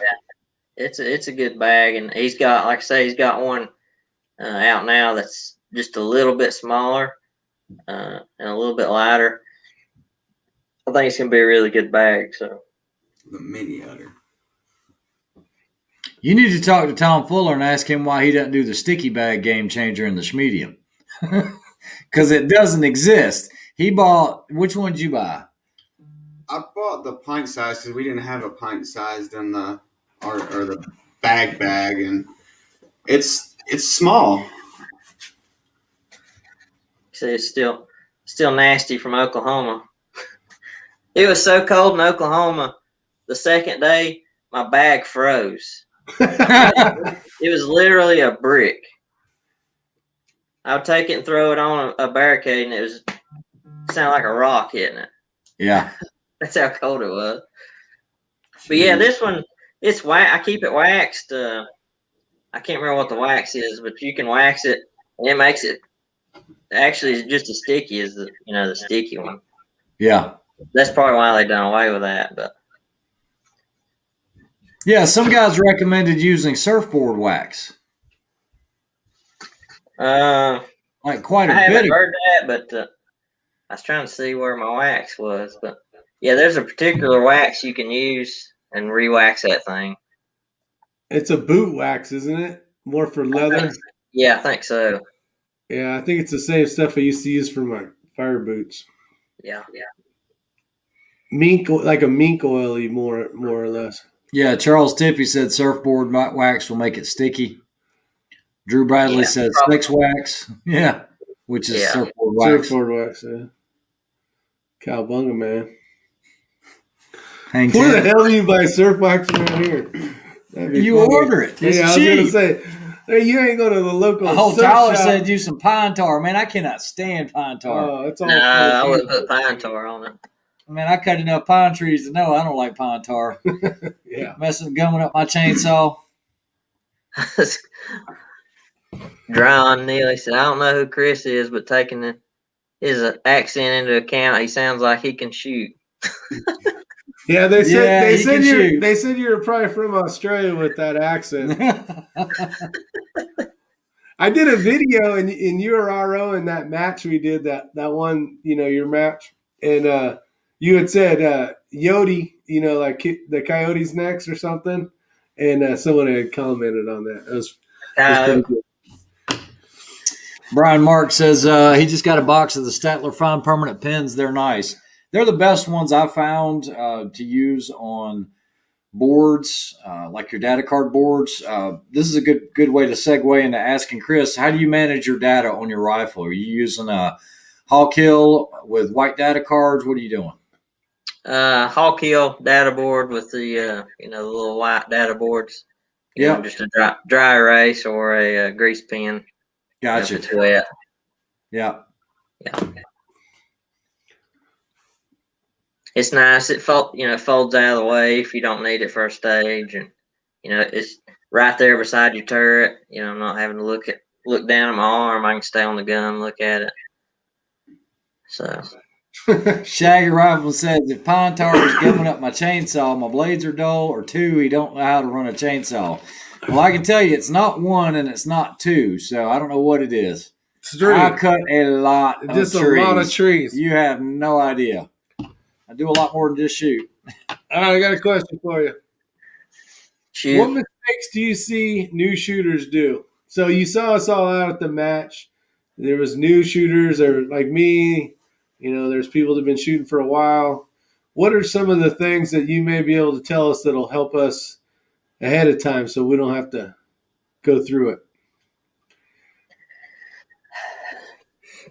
Speaker 2: It's
Speaker 3: a good bag, and he's got, like I say, he's got one out now that's just a little bit smaller and a little bit lighter. I think it's gonna be a really good bag. So
Speaker 1: the mini udder.
Speaker 4: You need to talk to Tom Fuller and ask him why he doesn't do the sticky bag Game Changer in the Schmedium. Because it doesn't exist. He bought, which one did you buy?
Speaker 1: I bought the pint size because we didn't have a pint sized in the or the bag, and it's small.
Speaker 3: see, it's still nasty from Oklahoma. It was so cold in Oklahoma. The second day, my bag froze. It was literally a brick. I would take it and throw it on a barricade, and it sounded like a rock hitting it.
Speaker 4: Yeah.
Speaker 3: That's how cold it was. But yeah, this one, it's I keep it waxed. I can't remember what the wax is, but you can wax it, and it makes it actually just as sticky as the sticky one.
Speaker 4: Yeah.
Speaker 3: That's probably why they done away with that. But
Speaker 4: yeah, some guys recommended using surfboard wax. Like quite a
Speaker 3: I
Speaker 4: bit.
Speaker 3: haven't heard that, but I was trying to see where my wax was. But yeah, there's a particular wax you can use and re-wax that thing.
Speaker 2: It's a boot wax, isn't it? More for leather.
Speaker 3: Yeah, I think so.
Speaker 2: Yeah, I think it's the same stuff I used to use for my fire boots.
Speaker 3: Yeah.
Speaker 2: Mink, like a mink oily, more or less.
Speaker 4: Yeah, Charles Tippy said surfboard wax will make it sticky. Drew Bradley said sex wax. Yeah, which is surfboard wax.
Speaker 2: Surfboard wax, yeah. Cowbunga, man.
Speaker 4: Hangs
Speaker 2: Where the hell do you buy surf wax around here?
Speaker 4: You order it. It's
Speaker 2: cheap. I was going to say, hey, you ain't going to the local surf
Speaker 4: Tyler
Speaker 2: shop.
Speaker 4: said use some pine tar. Man, I cannot stand pine tar.
Speaker 2: Oh, it's all
Speaker 3: I wouldn't put pine tar on it.
Speaker 4: Man, I cut enough pine trees to know I don't like pine tar.
Speaker 2: Yeah.
Speaker 4: Gumming up my chainsaw.
Speaker 3: Dron Neely said, I don't know who Chris is, but taking his accent into account, he sounds like he can shoot.
Speaker 2: Yeah, they said you're probably from Australia with that accent. I did a video and you were RO in that match we did, that one, your match, and you had said Yodi, like the Coyotes next or something, and someone had commented on that. It was pretty good.
Speaker 4: Brian Mark says he just got a box of the Statler Fine Permanent Pins. They're nice. They're the best ones I've found to use on boards, like your data card boards. This is a good way to segue into asking Chris, how do you manage your data on your rifle? Are you using a Hawkill with white data cards? What are you doing?
Speaker 3: Hawkill data board with the the little white data boards. Just a dry erase or a grease pen.
Speaker 4: Gotcha.
Speaker 3: It's wet.
Speaker 4: Yeah.
Speaker 3: Yeah. It's nice. It folds out of the way if you don't need it for a stage, and it's right there beside your turret. I'm not having to look down at my arm. I can stay on the gun, look at it. So
Speaker 4: Shaggy Rifle says, if Pine Tar is giving up my chainsaw, my blades are dull, or two, he don't know how to run a chainsaw. Well, I can tell you it's not one and it's not two, so I don't know what it is.
Speaker 2: Three.
Speaker 4: I cut a lot of
Speaker 2: Just
Speaker 4: trees.
Speaker 2: a lot of trees.
Speaker 4: You have no idea. I do a lot more than just shoot.
Speaker 2: All right, I got a question for you.
Speaker 3: shoot.
Speaker 2: What mistakes do you see new shooters do? So you saw us all out at the match. There was new shooters, or like me. There's people that have been shooting for a while. What are some of the things that you may be able to tell us that'll help us ahead of time so we don't have to go through it?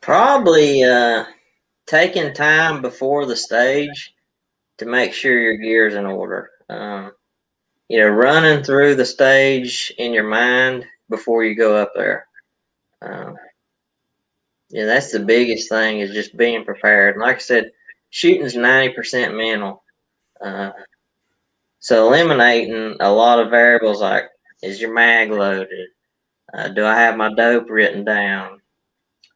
Speaker 3: Probably taking time before the stage to make sure your gear's in order. Running through the stage in your mind before you go up there. That's the biggest thing, is just being prepared. And like I said, shooting's 90% mental. So eliminating a lot of variables, like, is your mag loaded? Do I have my dope written down?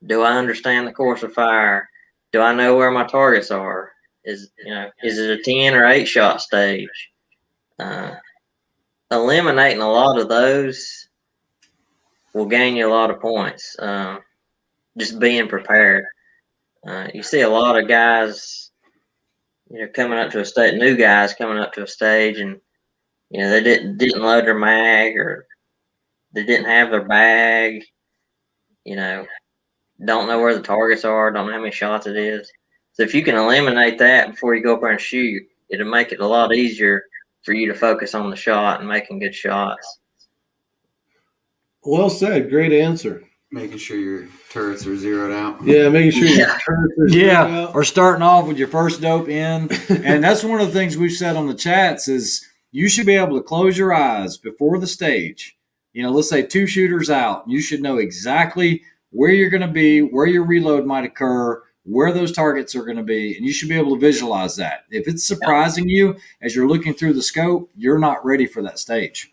Speaker 3: Do I understand the course of fire? Do I know where my targets are? Is it a 10 or 8 shot stage? Eliminating a lot of those will gain you a lot of points. Just being prepared. You see a lot of guys, coming up to a stage, new guys coming up to a stage, and they didn't load their mag, or they didn't have their bag. Don't know where the targets are, don't know how many shots it is. So if you can eliminate that before you go up there and shoot, it'll make it a lot easier for you to focus on the shot and making good shots.
Speaker 2: Well said. Great answer.
Speaker 1: Making sure your turrets are zeroed out.
Speaker 2: Yeah, making sure your turrets are zeroed out.
Speaker 4: Or starting off with your first dope in. And that's one of the things we've said on the chats is you should be able to close your eyes before the stage. Let's say 2 shooters out. You should know exactly where you're going to be, where your reload might occur, where those targets are going to be, and you should be able to visualize that. If it's surprising you as you're looking through the scope, you're not ready for that stage.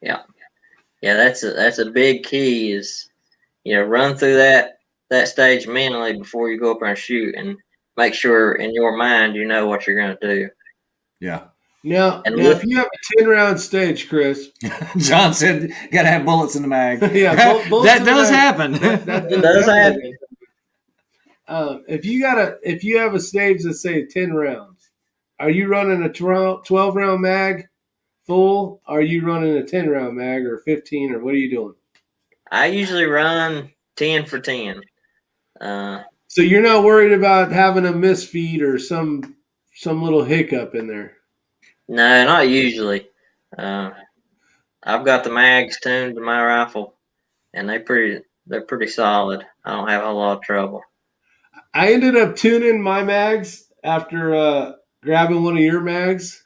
Speaker 3: Yeah, that's a big key, is run through that stage mentally before you go up there and shoot, and make sure in your mind you know what you're going to do.
Speaker 4: Yeah.
Speaker 2: Now, if you have a 10-round stage, Chris.
Speaker 4: John said, got to have bullets in the mag.
Speaker 2: Yeah,
Speaker 4: that does happen.
Speaker 3: That does happen.
Speaker 2: If you have a stage that say 10 rounds, are you running a 12-round mag full? Are you running a 10-round mag, or 15, or what are you doing?
Speaker 3: I usually run 10 for 10.
Speaker 2: So you're not worried about having a misfeed or some little hiccup in there?
Speaker 3: No, not usually. I've got the mags tuned to my rifle, and they're pretty solid. I don't have a lot of trouble.
Speaker 2: I ended up tuning my mags after grabbing one of your mags,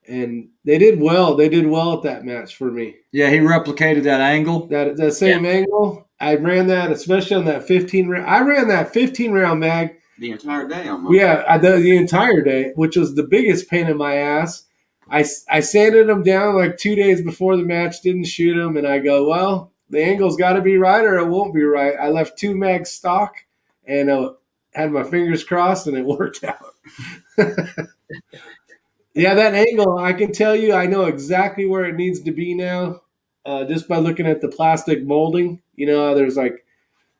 Speaker 2: and they did well. They did well at that match for me.
Speaker 4: Yeah, he replicated that angle.
Speaker 2: That same angle. I ran that, especially on that 15 round. I ran that 15 round mag
Speaker 1: The entire day almost.
Speaker 2: Yeah, the entire day, which was the biggest pain in my ass. I sanded them down like 2 days before the match, didn't shoot them, and I go, well, the angle's got to be right or it won't be right. I left 2 mags stock and had my fingers crossed, and it worked out. Yeah, that angle, I can tell you, I know exactly where it needs to be now, just by looking at the plastic molding. There's like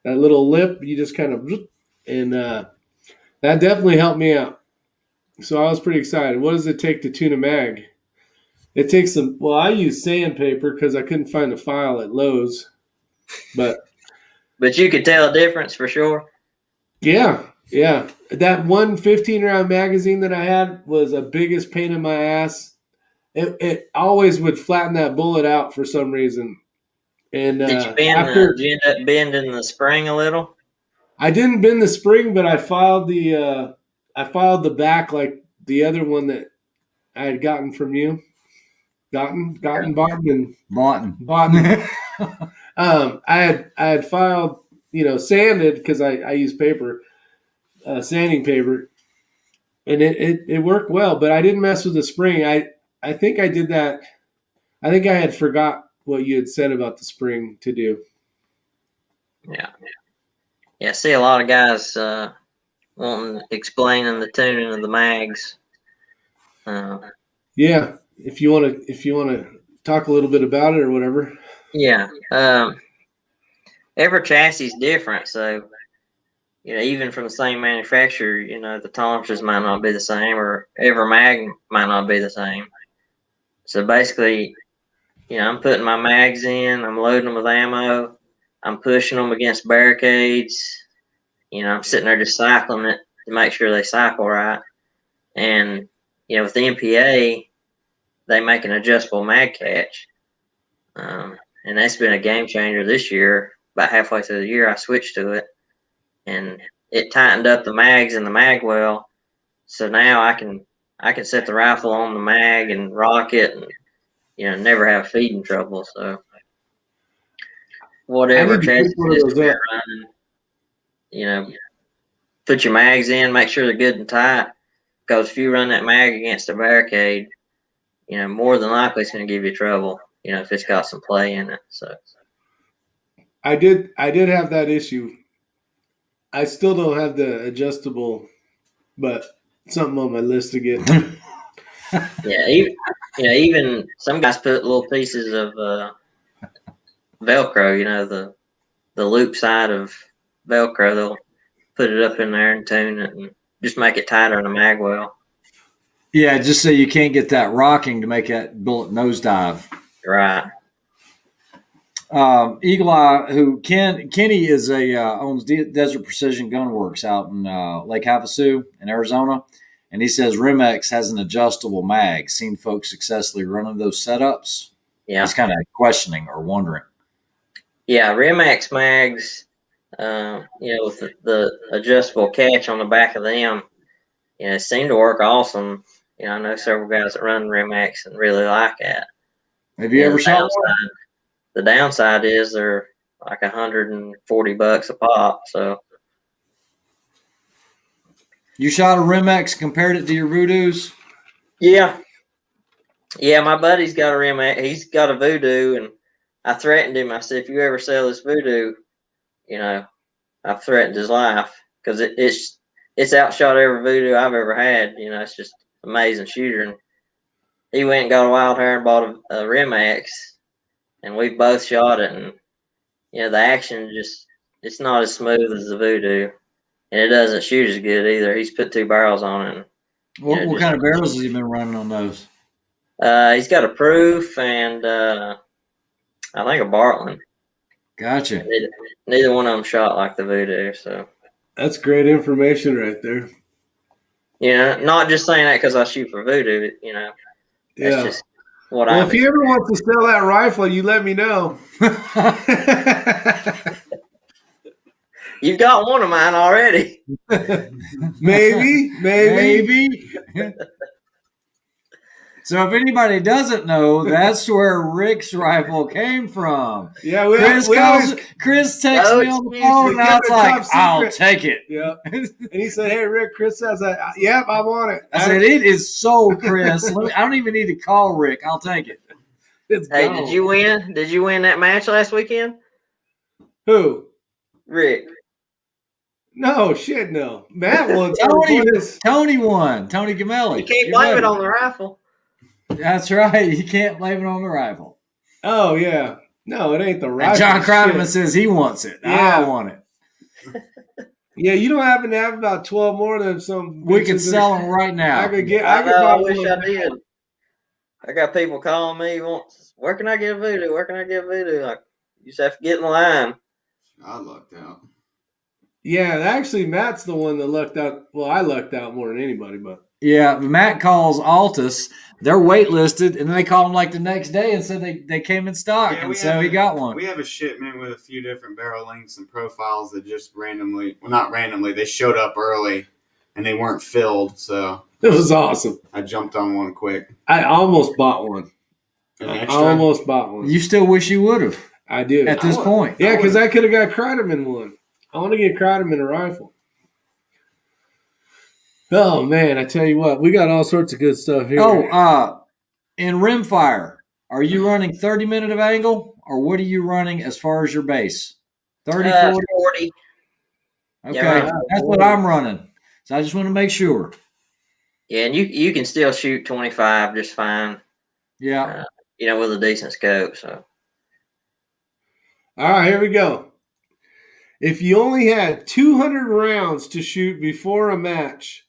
Speaker 2: that little lip, you just kind of, and that definitely helped me out. So I was pretty excited. What does it take to tune a mag? It takes I use sandpaper because I couldn't find a file at Lowe's. But
Speaker 3: you could tell a difference for sure.
Speaker 2: Yeah. That one 15-round magazine that I had was the biggest pain in my ass. It always would flatten that bullet out for some reason. And
Speaker 3: Did you end up bending the spring a little?
Speaker 2: I didn't bend the spring, but I filed the back like the other one that I had gotten from you. Bought. I had filed sanded because I use paper, sanding paper, and it worked well. But I didn't mess with the spring. I think I did that. I think I had forgot what you had said about the spring to do.
Speaker 3: Yeah. I see a lot of guys explaining the tuning of the mags.
Speaker 2: Yeah, if you want to talk a little bit about it or whatever.
Speaker 3: Yeah. Every chassis is different, so even from the same manufacturer, the tolerances might not be the same, or every mag might not be the same. So basically, I'm putting my mags in, I'm loading them with ammo, I'm pushing them against barricades. I'm sitting there just cycling it to make sure they cycle right. And with the MPA, they make an adjustable mag catch, and that's been a game changer this year. About halfway through the year, I switched to it, and it tightened up the mags in the mag well. So now I can set the rifle on the mag and rock it, and never have feeding trouble. So whatever chassis system you're running, put your mags in, make sure they're good and tight. Because if you run that mag against a barricade, more than likely it's going to give you trouble. If it's got some play in it. So
Speaker 2: I did have that issue. I still don't have the adjustable, but something on my list to get.
Speaker 3: even some guys put little pieces of Velcro. The loop side of Velcro. They'll put it up in there and tune it and just make it tighter in the mag well.
Speaker 4: Yeah, just so you can't get that rocking to make that bullet nosedive.
Speaker 3: Right.
Speaker 4: Eagle Eye, Kenny is owns Desert Precision Gun Works out in Lake Havasu in Arizona, and he says Rimex has an adjustable mag. Seen folks successfully running those setups.
Speaker 3: Yeah,
Speaker 4: he's kind of questioning or wondering.
Speaker 3: Yeah, Rimex mags, with the adjustable catch on the back of them, seem to work awesome. I know several guys that run Rimex and really like it.
Speaker 4: Have you ever shot one?
Speaker 3: The downside is they're like $140 a pop. So
Speaker 4: you shot a Rimex, compared it to your Voodoos?
Speaker 3: Yeah, my buddy's got a Rimex. He's got a Voodoo, and I threatened him. I said, if you ever sell this Voodoo, I've threatened his life because it's outshot every Voodoo I've ever had. It's just amazing shooter. And he went and got a wild hair and bought a Rimex, and we both shot it, and the action it's not as smooth as the Voodoo, and it doesn't shoot as good either. He's put 2 barrels on it. And,
Speaker 4: what kind of barrels has he been running on those?
Speaker 3: He's got a Proof and I think a Bartland.
Speaker 4: Gotcha.
Speaker 3: Neither one of them shot like the Voodoo, so
Speaker 2: that's great information right there.
Speaker 3: Not just saying that because I shoot for Voodoo. That's just what
Speaker 2: if he ever wants to sell that rifle, you let me know.
Speaker 3: You've got one of mine already.
Speaker 2: Maybe.
Speaker 4: So if anybody doesn't know, that's where Rick's rifle came from.
Speaker 2: Yeah,
Speaker 4: Chris texted me on the phone, and I was like, I'll take it.
Speaker 2: Yeah. And he said, hey, Rick, Chris says, yep, I want it.
Speaker 4: I said, it is sold, Chris. I don't even need to call Rick. I'll take it.
Speaker 3: Hey, did you win? Did you win that match last weekend?
Speaker 2: Who?
Speaker 3: Rick.
Speaker 2: No, shit, no. Matt won.
Speaker 4: Tony won. Tony Gamelli.
Speaker 3: You can't blame it on the rifle.
Speaker 4: That's right. You can't blame it on the rifle.
Speaker 2: Oh, yeah. No, it ain't the rifle.
Speaker 4: And John Kreideman says he wants it. Yeah. I want it.
Speaker 2: Yeah, you don't happen to have about 12 more of them. Some
Speaker 4: we could sell them right now.
Speaker 3: I wish I did. I got people calling me. Where can I get a Voodoo? Where can I get a Voodoo? Like, you just have to get in the line.
Speaker 1: I lucked out.
Speaker 2: Yeah, actually, Matt's the one that lucked out. Well, I lucked out more than anybody, but.
Speaker 4: Yeah, Matt calls Altus. They're waitlisted, and then they called him like the next day and said they came in stock, and so he got one.
Speaker 1: We have a shipment with a few different barrel lengths and profiles that just not randomly, they showed up early, and they weren't filled, so.
Speaker 2: It was awesome.
Speaker 1: I jumped on one quick.
Speaker 2: I almost bought one.
Speaker 4: You still wish you would have.
Speaker 2: I do.
Speaker 4: At this point.
Speaker 2: Yeah, because I could have got Kreideman one. I want to get Kratom in a rifle. Oh man, I tell you what, we got all sorts of good stuff here.
Speaker 4: In rimfire, are you running 30-minute of angle, or what are you running as far as your base? 30, 40?
Speaker 3: 40.
Speaker 4: Okay,
Speaker 3: Yeah,
Speaker 4: that's what I'm running. So I just want to make sure.
Speaker 3: Yeah, and you can still shoot 25 just fine.
Speaker 4: Yeah.
Speaker 3: With a decent scope. So.
Speaker 2: All right, here we go. If you only had 200 rounds to shoot before a match,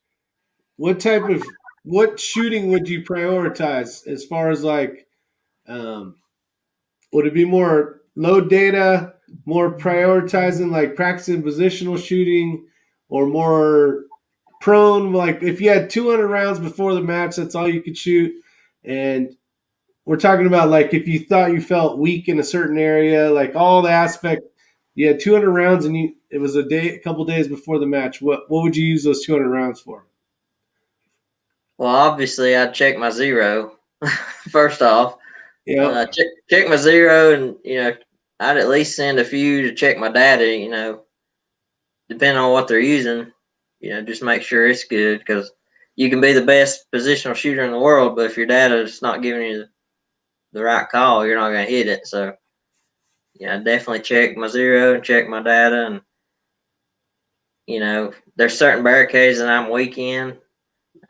Speaker 2: what shooting would you prioritize as far as like, would it be more low data, more prioritizing like practicing positional shooting, or more prone? Like if you had 200 rounds before the match, that's all you could shoot. And we're talking about like if you thought you felt weak in a certain area, like all the aspect. You had 200 rounds, and it was a couple days before the match. What would you use those 200 rounds for?
Speaker 3: Well, obviously, I'd check my zero first off.
Speaker 2: Yeah,
Speaker 3: Check my zero, and I'd at least send a few to check my data. Depending on what they're using, just make sure it's good, because you can be the best positional shooter in the world, but if your data is not giving you the right call, you're not going to hit it. So, definitely check my zero and check my data, and there's certain barricades that I'm weak in,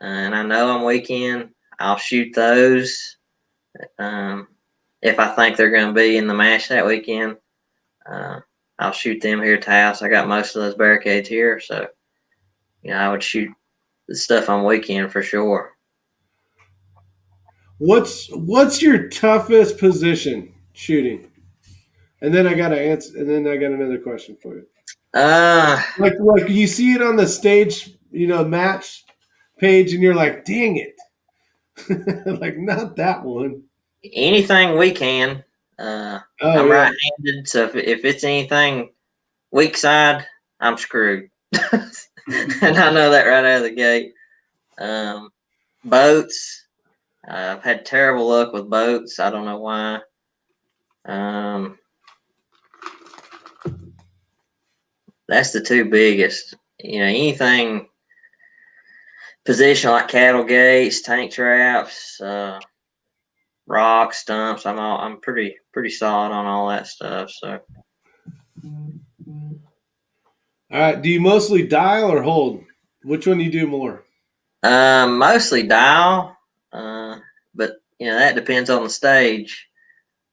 Speaker 3: and I know I'm weak in. I'll shoot those. If I think they're going to be in the match that weekend, I'll shoot them here at the house. I got most of those barricades here, so I would shoot the stuff I'm weak in for sure.
Speaker 2: What's your toughest position shooting? And then I got to answer. And then I got another question for you. Like you see it on the stage, match page, and you're like, dang it, like not that one.
Speaker 3: Anything we can. I'm right-handed, so if it's anything weak side, I'm screwed. And I know that right out of the gate. Boats. I've had terrible luck with boats. I don't know why. That's the two biggest. Anything position like cattle gates, tank traps, rocks, stumps. I'm pretty solid on all that stuff. So.
Speaker 2: All right. Do you mostly dial or hold? Which one do you do more?
Speaker 3: Mostly dial, but that depends on the stage.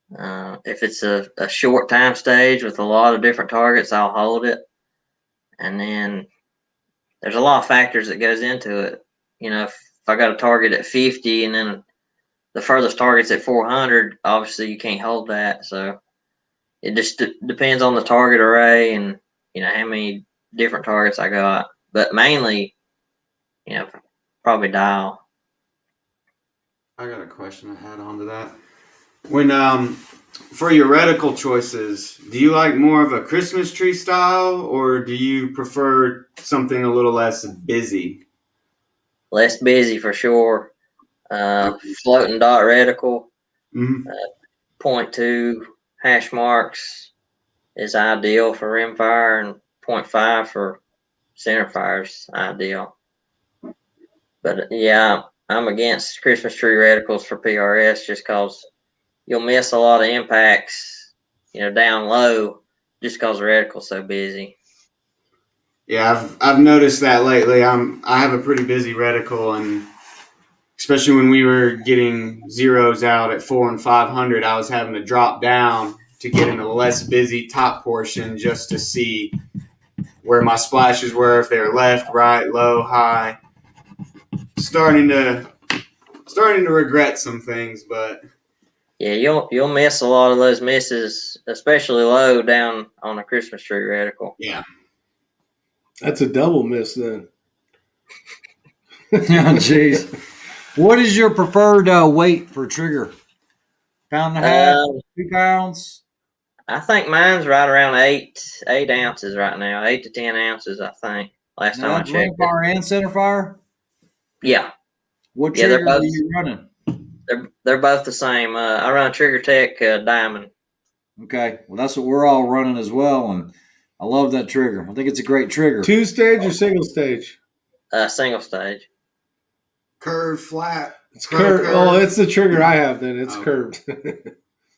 Speaker 3: If it's a short time stage with a lot of different targets, I'll hold it. And then there's a lot of factors that goes into it. If I got a target at 50 and then the furthest target's at 400, obviously you can't hold that. So it just depends on the target array and how many different targets I got. But mainly, probably dial.
Speaker 1: I got a question I had onto that. When for your reticle choices, do you like more of a Christmas tree style, or do you prefer something a little less busy?
Speaker 3: Less busy for sure. Floating dot reticle.
Speaker 1: Mm-hmm.
Speaker 3: 0.2 hash marks is ideal for rimfire, and 0.5 for centerfire is ideal. But yeah, I'm against Christmas tree reticles for PRS just because you'll miss a lot of impacts, down low, just because the reticle's so busy.
Speaker 1: Yeah, I've noticed that lately. I have a pretty busy reticle, and especially when we were getting zeros out at 400 and 500, I was having to drop down to get in a less busy top portion just to see where my splashes were, if they were left, right, low, high. Starting to regret some things, but
Speaker 3: yeah, you'll miss a lot of those misses, especially low down on a Christmas tree reticle.
Speaker 1: Yeah,
Speaker 2: that's a double miss then.
Speaker 4: Oh, jeez. What is your preferred weight for trigger? Pound and a half, 2 pounds?
Speaker 3: I think mine's right around 8 ounces right now, 8 to 10 ounces. I think last time I checked.
Speaker 4: Rimfire and centerfire?
Speaker 3: Yeah.
Speaker 4: What trigger are you running?
Speaker 3: They're both the same. I run Trigger Tech Diamond.
Speaker 4: Okay, well that's what we're all running as well, and I love that trigger. I think it's a great trigger.
Speaker 2: 2-stage or single stage?
Speaker 3: Single stage.
Speaker 1: Curved, flat.
Speaker 2: It's curved. Oh, it's the trigger I have then. It's curved.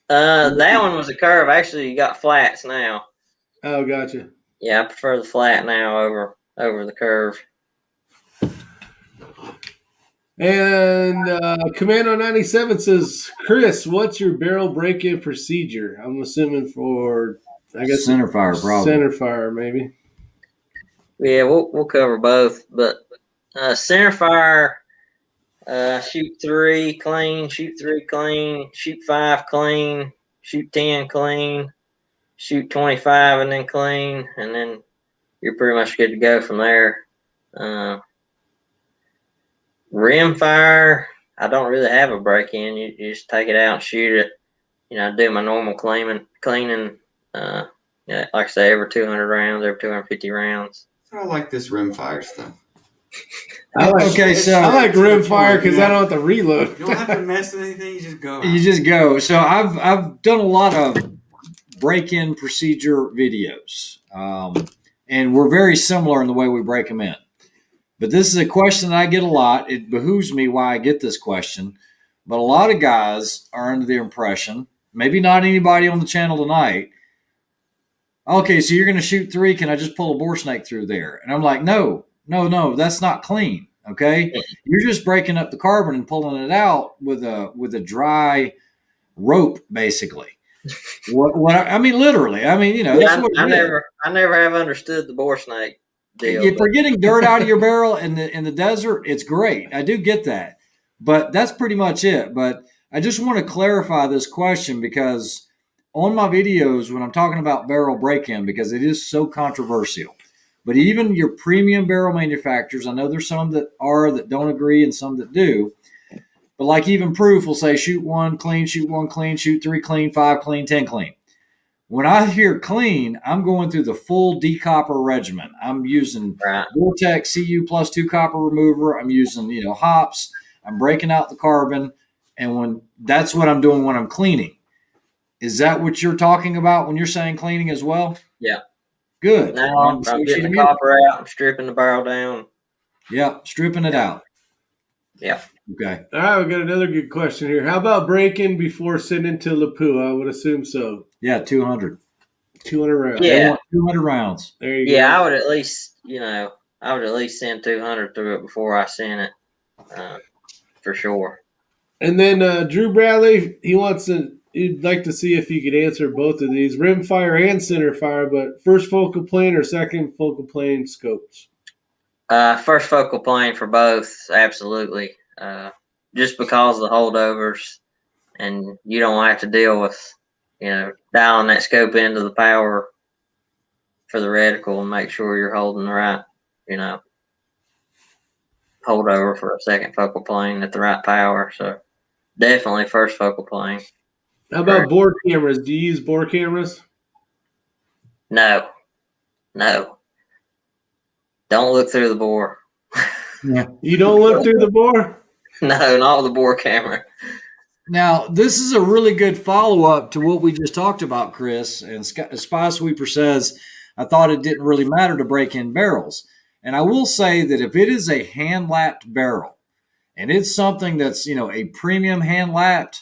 Speaker 3: That one was a curve. Actually, you got flats now.
Speaker 2: Oh, gotcha.
Speaker 3: Yeah, I prefer the flat now over the curve.
Speaker 2: And Commando 97 says, Chris, what's your barrel break-in procedure? I'm assuming for, I guess,
Speaker 4: Center fire, probably.
Speaker 2: Center fire, maybe.
Speaker 3: Yeah, we'll cover both, but center fire, shoot 3 clean, shoot 3 clean, shoot 5 clean, shoot 10 clean, shoot 25 and then clean, and then you're pretty much good to go from there. Rim fire, I don't really have a break in. You just take it out and shoot it. I do my normal cleaning. Like I say, every 200 rounds, every 250 rounds.
Speaker 1: I like this rimfire stuff.
Speaker 2: I like rimfire because I don't have to reload.
Speaker 1: You don't have to mess with anything. You just go.
Speaker 4: You just go. So I've done a lot of break-in procedure videos, and we're very similar in the way we break them in. But this is a question that I get a lot. It behooves me why I get this question. But a lot of guys are under the impression, maybe not anybody on the channel tonight, okay, so you're going to shoot 3. Can I just pull a bore snake through there? And I'm like, no, that's not clean. Okay, you're just breaking up the carbon and pulling it out with a dry rope, basically. I mean, literally. I mean, that's what
Speaker 3: I never have understood the bore snake deal.
Speaker 4: If we're getting dirt out of your barrel in the desert, it's great. I do get that, but that's pretty much it. But I just want to clarify this question because on my videos, when I'm talking about barrel break-in, because it is so controversial, but even your premium barrel manufacturers, I know there's some that don't agree and some that do, but like even Proof will say, shoot 1 clean, shoot 1 clean, shoot 3 clean, 5 clean, 10 clean. When I hear clean, I'm going through the full decopper regimen. I'm using Vortex CU plus 2 copper remover. I'm using, hops. I'm breaking out the carbon. And that's what I'm doing when I'm cleaning. Is that what you're talking about when you're saying cleaning as well?
Speaker 3: Yeah.
Speaker 4: Good.
Speaker 3: Now I'm getting the copper out. I'm stripping the barrel down.
Speaker 4: Yeah, stripping it out.
Speaker 3: Yeah.
Speaker 4: Okay.
Speaker 2: All right, we got another good question here. How about break-in before sending to Lapua? I would assume so.
Speaker 4: Yeah, 200.
Speaker 2: 200 rounds.
Speaker 3: Yeah.
Speaker 4: They want 200 rounds.
Speaker 2: There you go.
Speaker 3: Yeah, I would at least, send 200 through it before I send it, for sure.
Speaker 2: And then Drew Bradley, he'd like to see if you could answer both of these, rimfire and center fire, but first focal plane or second focal plane scopes?
Speaker 3: First focal plane for both, absolutely. Just because of the holdovers, and you don't have to deal with, dialing that scope into the power for the reticle and make sure you're holding the right, holdover for a second focal plane at the right power. So definitely first focal plane.
Speaker 2: How about bore cameras? Do you use bore cameras?
Speaker 3: No. Don't look through the bore.
Speaker 4: Yeah.
Speaker 2: You don't look through the bore?
Speaker 3: No, not with the bore camera.
Speaker 4: Now, this is a really good follow-up to what we just talked about, Chris. And Spy Sweeper says, I thought it didn't really matter to break in barrels. And I will say that if it is a hand-lapped barrel, and it's something that's, a premium hand-lapped,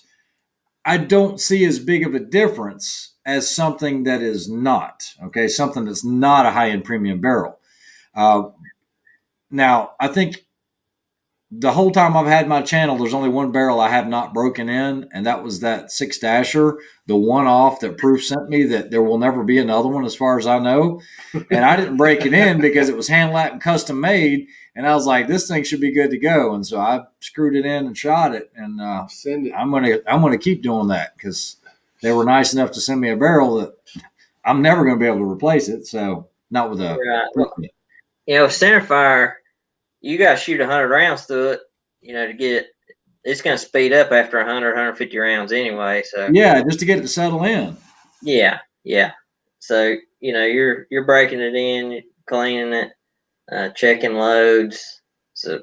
Speaker 4: I don't see as big of a difference as something that is not, okay? Something that's not a high-end premium barrel. Now, I think the whole time I've had my channel, there's only one barrel I have not broken in, and that was that 6-dasher, the one-off that Proof sent me that there will never be another one as far as I know. And I didn't break it in because it was hand-lapped and custom-made, and I was like, this thing should be good to go. And so I screwed it in and shot it, and
Speaker 2: Send it.
Speaker 4: I'm gonna keep doing that because they were nice enough to send me a barrel that I'm never going to be able to replace it. So not with a
Speaker 3: center fire, you got to shoot 100 rounds through it, to get it's going to speed up after 100, 150 rounds anyway. So
Speaker 4: yeah, just to get it to settle in.
Speaker 3: Yeah. So you're breaking it in, cleaning it, checking loads. So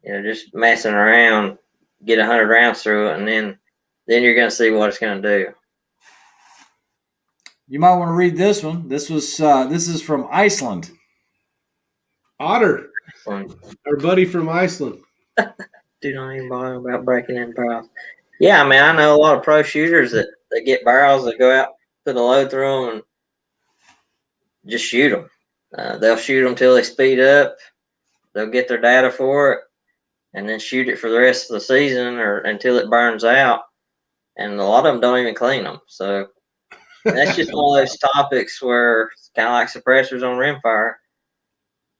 Speaker 3: just messing around, get 100 rounds through it, and then you're going to see what it's going to do.
Speaker 4: You might want to read this one. This is from Iceland.
Speaker 2: Otter,
Speaker 3: Fun.
Speaker 2: our buddy from Iceland.
Speaker 3: Do not even bother about breaking in barrels. Yeah, I mean, I know a lot of pro shooters that get barrels that go out, put a load through them, and just shoot them. They'll shoot them till they speed up. They'll get their data for it, and then shoot it for the rest of the season or until it burns out. And a lot of them don't even clean them. So that's just one of those topics where it's kind of like suppressors on rimfire.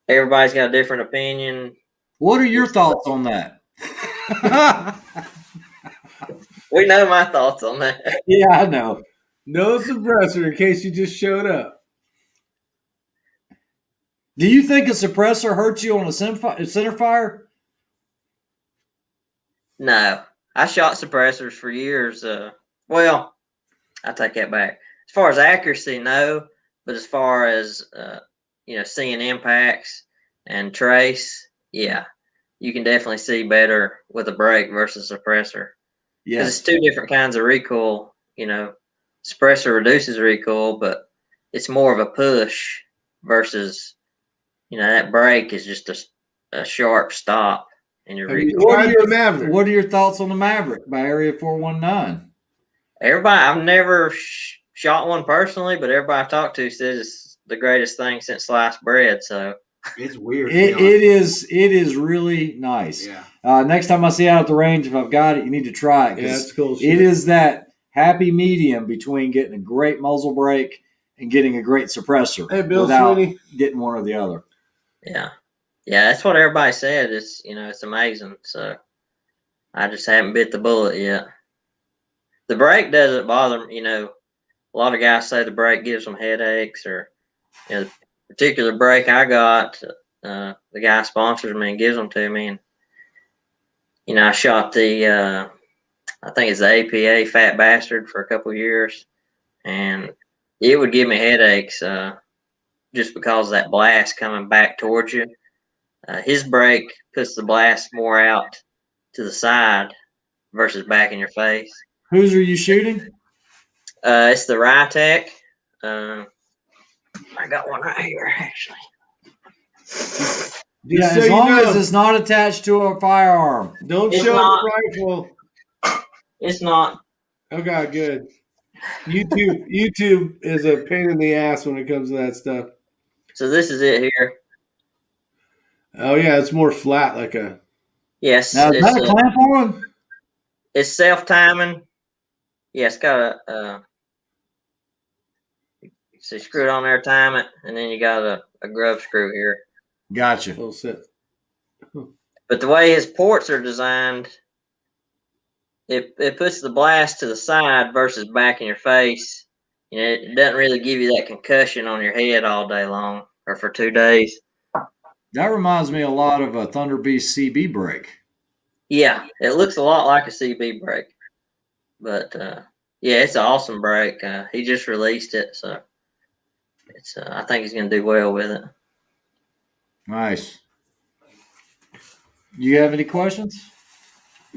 Speaker 3: Everybody's got a different opinion.
Speaker 4: What are your thoughts on that?
Speaker 3: We know my thoughts on that.
Speaker 4: Yeah, I know.
Speaker 2: No suppressor in case you just showed up.
Speaker 4: Do you think a suppressor hurts you on a center fire?
Speaker 3: No, I shot suppressors for years. Well, I take that back. As far as accuracy, no. But as far as seeing impacts and trace, yeah, you can definitely see better with a brake versus suppressor. Because
Speaker 4: Yes.
Speaker 3: it's two different kinds of recoil. Suppressor reduces recoil, but it's more of a push versus, that brake is just a sharp stop in your
Speaker 2: Have you
Speaker 3: recoil.
Speaker 2: tried the Maverick?
Speaker 4: What are your thoughts on the Maverick by Area 419?
Speaker 3: Everybody, I've never shot one personally, but everybody I've talked to says it's the greatest thing since sliced bread. So
Speaker 1: It's weird.
Speaker 4: It is really nice.
Speaker 1: Yeah.
Speaker 4: Next time I see it out at the range, if I've got it, you need to try it.
Speaker 2: Yeah,
Speaker 4: 'cause
Speaker 2: that's cool.
Speaker 4: it is that happy medium between getting a great muzzle brake and getting a great suppressor
Speaker 2: Hey, Bill
Speaker 4: without
Speaker 2: Sweeney.
Speaker 4: getting one or the other.
Speaker 3: yeah, that's what everybody said. It's amazing. So I just haven't bit the bullet yet. The brake doesn't bother me. A lot of guys say the brake gives them headaches, or the particular brake I got, the guy sponsors me and gives them to me, and I shot the I think it's the APA Fat Bastard for a couple of years, and it would give me headaches just because of that blast coming back towards you. His brake puts the blast more out to the side versus back in your face.
Speaker 4: Whose are you shooting?
Speaker 3: It's the Rytec. I got one right here, actually.
Speaker 4: Yeah,
Speaker 2: so
Speaker 4: as
Speaker 2: you
Speaker 4: long
Speaker 2: know.
Speaker 4: as it's not attached to a firearm.
Speaker 2: Don't
Speaker 3: It's
Speaker 2: show
Speaker 3: not.
Speaker 2: the rifle.
Speaker 3: It's not.
Speaker 2: Okay, good. YouTube is a pain in the ass when it comes to that stuff.
Speaker 3: So this is it here.
Speaker 2: Oh yeah, it's more flat, like a.
Speaker 3: Yes,
Speaker 4: Now, is that a clamp on?
Speaker 3: it's self-timing. Yeah, it's got so you screw it on there, time it, and then you got a grub screw here.
Speaker 4: Gotcha.
Speaker 2: Little sit.
Speaker 3: But the way his ports are designed, it puts the blast to the side versus back in your face. It doesn't really give you that concussion on your head all day long or for 2 days.
Speaker 4: That reminds me a lot of a Thunder Beast CB brake.
Speaker 3: Yeah, it looks a lot like a CB brake. But, yeah, it's an awesome brake. He just released it, so I think he's going to do well with it.
Speaker 4: Nice. You have any questions?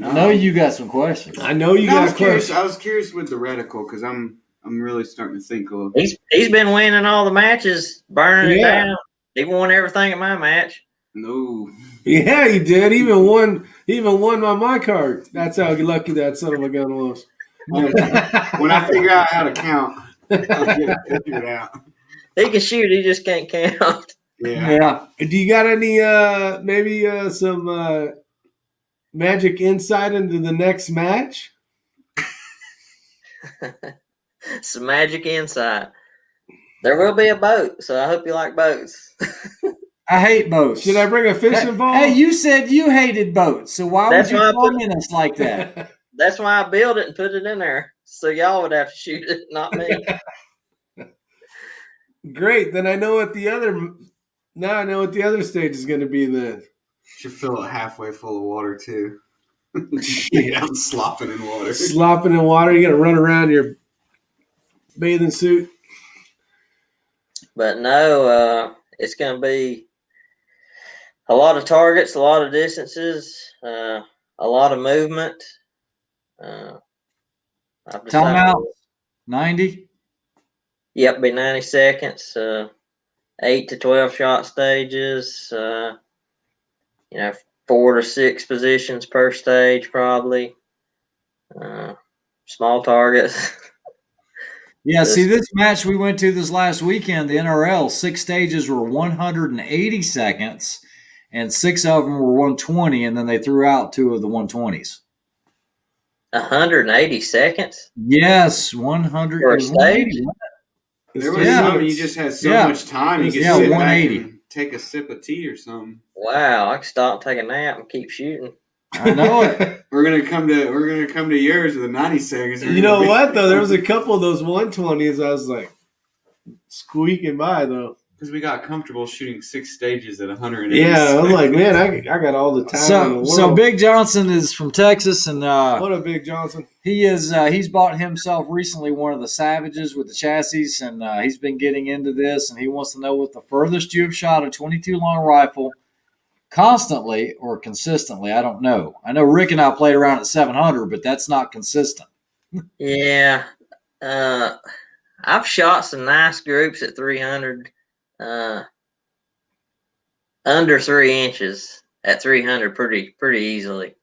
Speaker 4: I know you got some questions.
Speaker 2: I know you
Speaker 1: I
Speaker 2: got
Speaker 1: was
Speaker 2: a
Speaker 1: curious.
Speaker 2: question.
Speaker 1: I was curious with the reticle because I'm really starting to think a little.
Speaker 3: He's been winning all the matches, burning it
Speaker 2: Yeah.
Speaker 3: down. He won everything at my match.
Speaker 1: No.
Speaker 2: Yeah, he did. He even won my card. That's how lucky that son of a gun was.
Speaker 1: When I figure out how to count, I'll get it figured out.
Speaker 3: He can shoot, he just can't count.
Speaker 1: Yeah.
Speaker 2: Do you got any maybe some magic insight into the next match?
Speaker 3: Some magic insight. There will be a boat, so I hope you like boats.
Speaker 4: I hate boats.
Speaker 2: Should I bring a fishing pole?
Speaker 4: Hey, you said you hated boats, so why
Speaker 3: That's
Speaker 4: would
Speaker 3: why I
Speaker 4: you
Speaker 3: put-
Speaker 4: comment us like that?
Speaker 3: That's why I built it and put it in there, so y'all would have to shoot it, not me.
Speaker 2: Great. Then I know what the other. Now I know what the other stage is going to be. Then.
Speaker 1: Should fill it halfway full of water too. Yeah, I'm slopping in water.
Speaker 2: Slopping in water. You got to run around your bathing suit.
Speaker 3: But no, it's going to be a lot of targets, a lot of distances, a lot of movement.
Speaker 4: Time out. 90.
Speaker 3: Yep, be 90 seconds, 8 to 12 shot stages, 4 to 6 positions per stage, probably. Small targets.
Speaker 4: Yeah, see, this match we went to this last weekend, the NRL, 6 stages were 180 seconds, and 6 of them were 120, and then they threw out 2 of the 120s.
Speaker 3: 180 seconds?
Speaker 4: Yes, 100.
Speaker 3: For
Speaker 4: It
Speaker 3: a
Speaker 4: was
Speaker 3: stage?
Speaker 4: 180.
Speaker 1: There was
Speaker 4: Yeah.
Speaker 1: some you just had so
Speaker 4: Yeah.
Speaker 1: much time you could
Speaker 4: Yeah,
Speaker 1: sit
Speaker 4: 180.
Speaker 1: back and take a sip of tea or something.
Speaker 3: Wow, I could stop, take a nap, and keep shooting.
Speaker 4: I know it.
Speaker 1: We're gonna come to yours with a 90 seconds.
Speaker 2: You know what though? There was a couple of those 120s. I was like squeaking by though.
Speaker 1: because we got comfortable shooting 6 stages at 180.
Speaker 2: Yeah, I'm like, man, I got all the time in the world.
Speaker 4: So Big Johnson is from Texas, and
Speaker 2: What up, Big Johnson?
Speaker 4: he's bought himself recently one of the Savages with the chassis, and he's been getting into this, and he wants to know what the furthest you have shot a 22 long rifle constantly or consistently. I don't know. I know Rick and I played around at 700, but that's not consistent.
Speaker 3: Yeah. I've shot some nice groups at 300, under 3 inches at 300 pretty easily.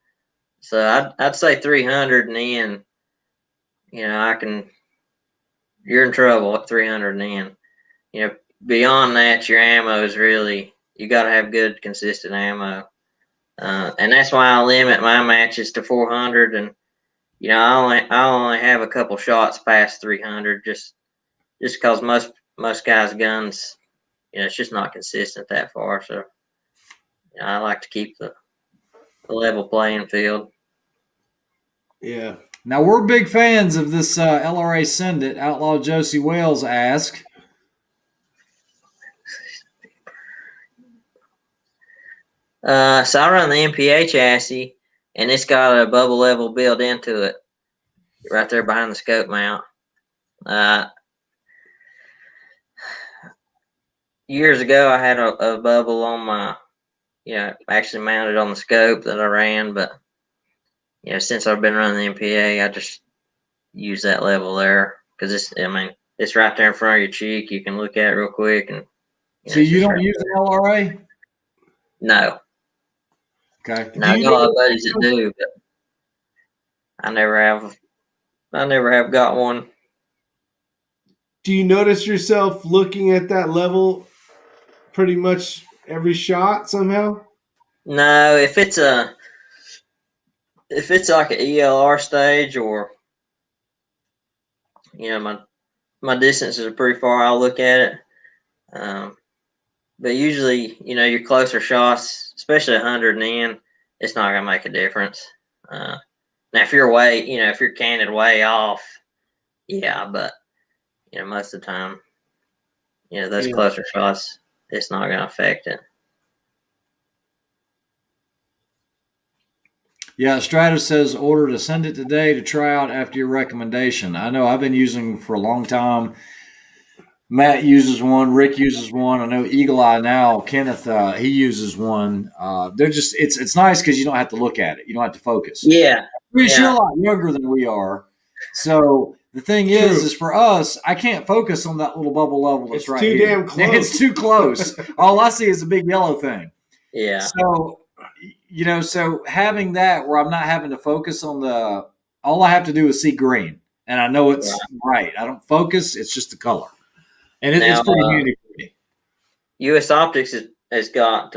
Speaker 3: So I'd say 300 and then, you're in trouble at 300 and then. Beyond that, your ammo is really, you got to have good, consistent ammo. And that's why I limit my matches to 400. And, I only have a couple shots past 300 just because most guys' guns, it's just not consistent that far. So, I like to keep the level playing field.
Speaker 2: Yeah.
Speaker 4: Now, we're big fans of this LRA Send It. Outlaw Josie Wales asked,
Speaker 3: So I run the MPA chassis, and it's got a bubble level built into it right there behind the scope mount. Years ago, I had a bubble on my, actually mounted on the scope that I ran, but since I've been running the MPA, I just use that level there because it's right there in front of your cheek. You can look at it real quick, and
Speaker 4: so you don't use an LRA?
Speaker 3: No.
Speaker 4: Okay.
Speaker 3: Now, I got a lot of buddies that do, but I never have got one.
Speaker 2: Do you notice yourself looking at that level pretty much every shot somehow?
Speaker 3: No, if it's like an ELR stage or my distances are pretty far, I'll look at it. But usually, your closer shots, especially 100 and in, it's not gonna make a difference. Now, if you're canted way off, yeah, but most of the time, those closer shots, it's not gonna affect it.
Speaker 4: Yeah, Stratus says order to Send It today to try out after your recommendation. I know I've been using them for a long time. Matt uses one. Rick uses one. I know Eagle Eye now. Kenneth, he uses one. They're just it's nice because you don't have to look at it. You don't have to focus.
Speaker 3: Yeah,
Speaker 4: You're a lot younger than we are. So the thing is for us, I can't focus on that little bubble level that's
Speaker 2: It's
Speaker 4: right
Speaker 2: too
Speaker 4: here.
Speaker 2: damn close.
Speaker 4: It's too close. All I see is a big yellow thing.
Speaker 3: Yeah.
Speaker 4: So, so having that where I'm not having to focus on all I have to do is see green, and I know it's right. I don't focus. It's just the color. And it's pretty handy for me.
Speaker 3: US Optics has got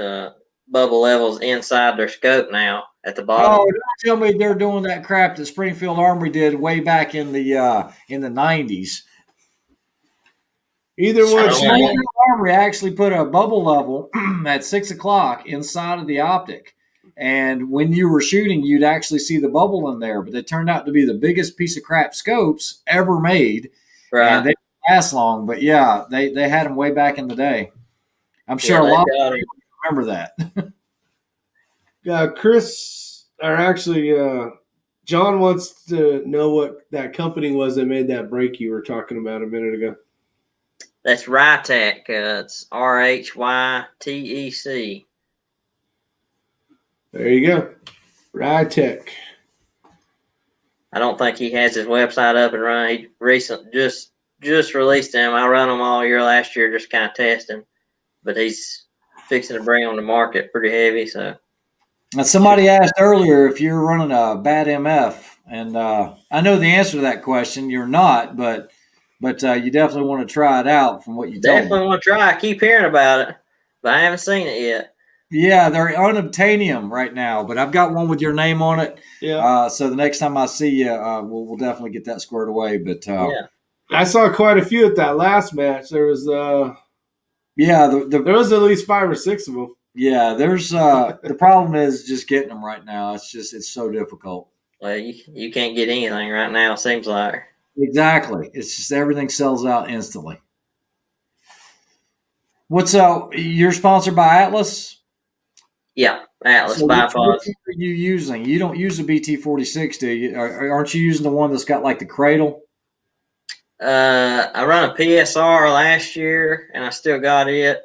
Speaker 3: bubble levels inside their scope now at the bottom.
Speaker 4: Oh, don't tell me they're doing that crap that Springfield Armory did way back in the 90s.
Speaker 2: Either one.
Speaker 4: Springfield Armory actually put a bubble level at 6 o'clock inside of the optic. And when you were shooting, you'd actually see the bubble in there. But they turned out to be the biggest piece of crap scopes ever made.
Speaker 3: Right.
Speaker 4: And they didn't last long. But, yeah, they had them way back in the day. I'm sure a lot of people remember that.
Speaker 2: Chris, or actually, John wants to know what that company was that made that break you were talking about a minute ago.
Speaker 3: That's Rytec. It's RHYTEC.
Speaker 2: There you go. Rytec.
Speaker 3: I don't think he has his website up and running. He just just released him. I run him all year last year, just kind of testing. But he's fixing to bring on the market pretty heavy. So
Speaker 4: Now, somebody asked earlier if you're running a bad MF, and I know the answer to that question. You're not, but you definitely want to try it out from what you told me.
Speaker 3: definitely want to try. I keep hearing about it, but I haven't seen it yet.
Speaker 4: Yeah, they're unobtainium right now, but I've got one with your name on it.
Speaker 2: Yeah.
Speaker 4: So the next time I see you, we'll definitely get that squared away. But
Speaker 3: Yeah.
Speaker 2: I saw quite a few at that last match. There was
Speaker 4: yeah,
Speaker 2: there was at least 5 or 6 of them.
Speaker 4: yeah. There's the problem is just getting them right now. It's so difficult.
Speaker 3: Well, you can't get anything right now. It seems like.
Speaker 4: Exactly. It's just everything sells out instantly. What's you're sponsored by Atlas?
Speaker 3: Yeah, Atlas
Speaker 4: So
Speaker 3: bipods.
Speaker 4: which are you using? You don't use a BT46, do you? Aren't you using the one that's got like the cradle?
Speaker 3: I run a PSR last year, and I still got it.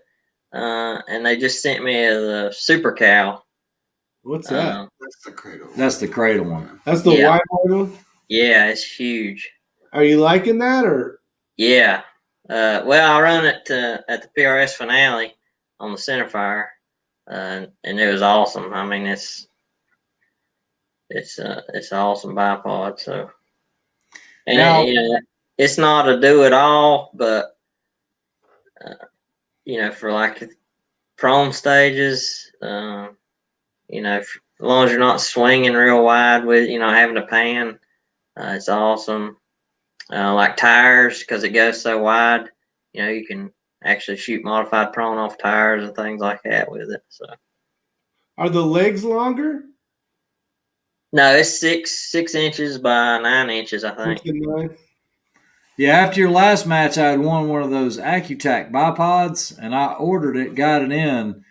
Speaker 3: And they just sent me the Super Cow.
Speaker 2: What's that?
Speaker 1: That's the cradle.
Speaker 4: That's the cradle one.
Speaker 2: That's the
Speaker 3: Yeah.
Speaker 2: white one?
Speaker 3: Yeah, it's huge.
Speaker 2: Are you liking that or?
Speaker 3: Yeah. Well, I run it at the PRS finale on the centerfire, and it was awesome. I mean, it's an awesome bipod. So, and
Speaker 4: Now-
Speaker 3: you know, it's not a do it all, but you know, for like prone stages, you know, as long as you're not swinging real wide with, you know, having a pan, it's awesome. Like tires, because it goes so wide, you know, you can actually shoot modified prone off tires and things like that with it. So
Speaker 2: Are the legs longer?
Speaker 3: no, it's 6 inches by 9 inches, I think.
Speaker 2: 6 and 9?
Speaker 4: Yeah, after your last match, I had won one of those AccuTac bipods, and I ordered it, got it in.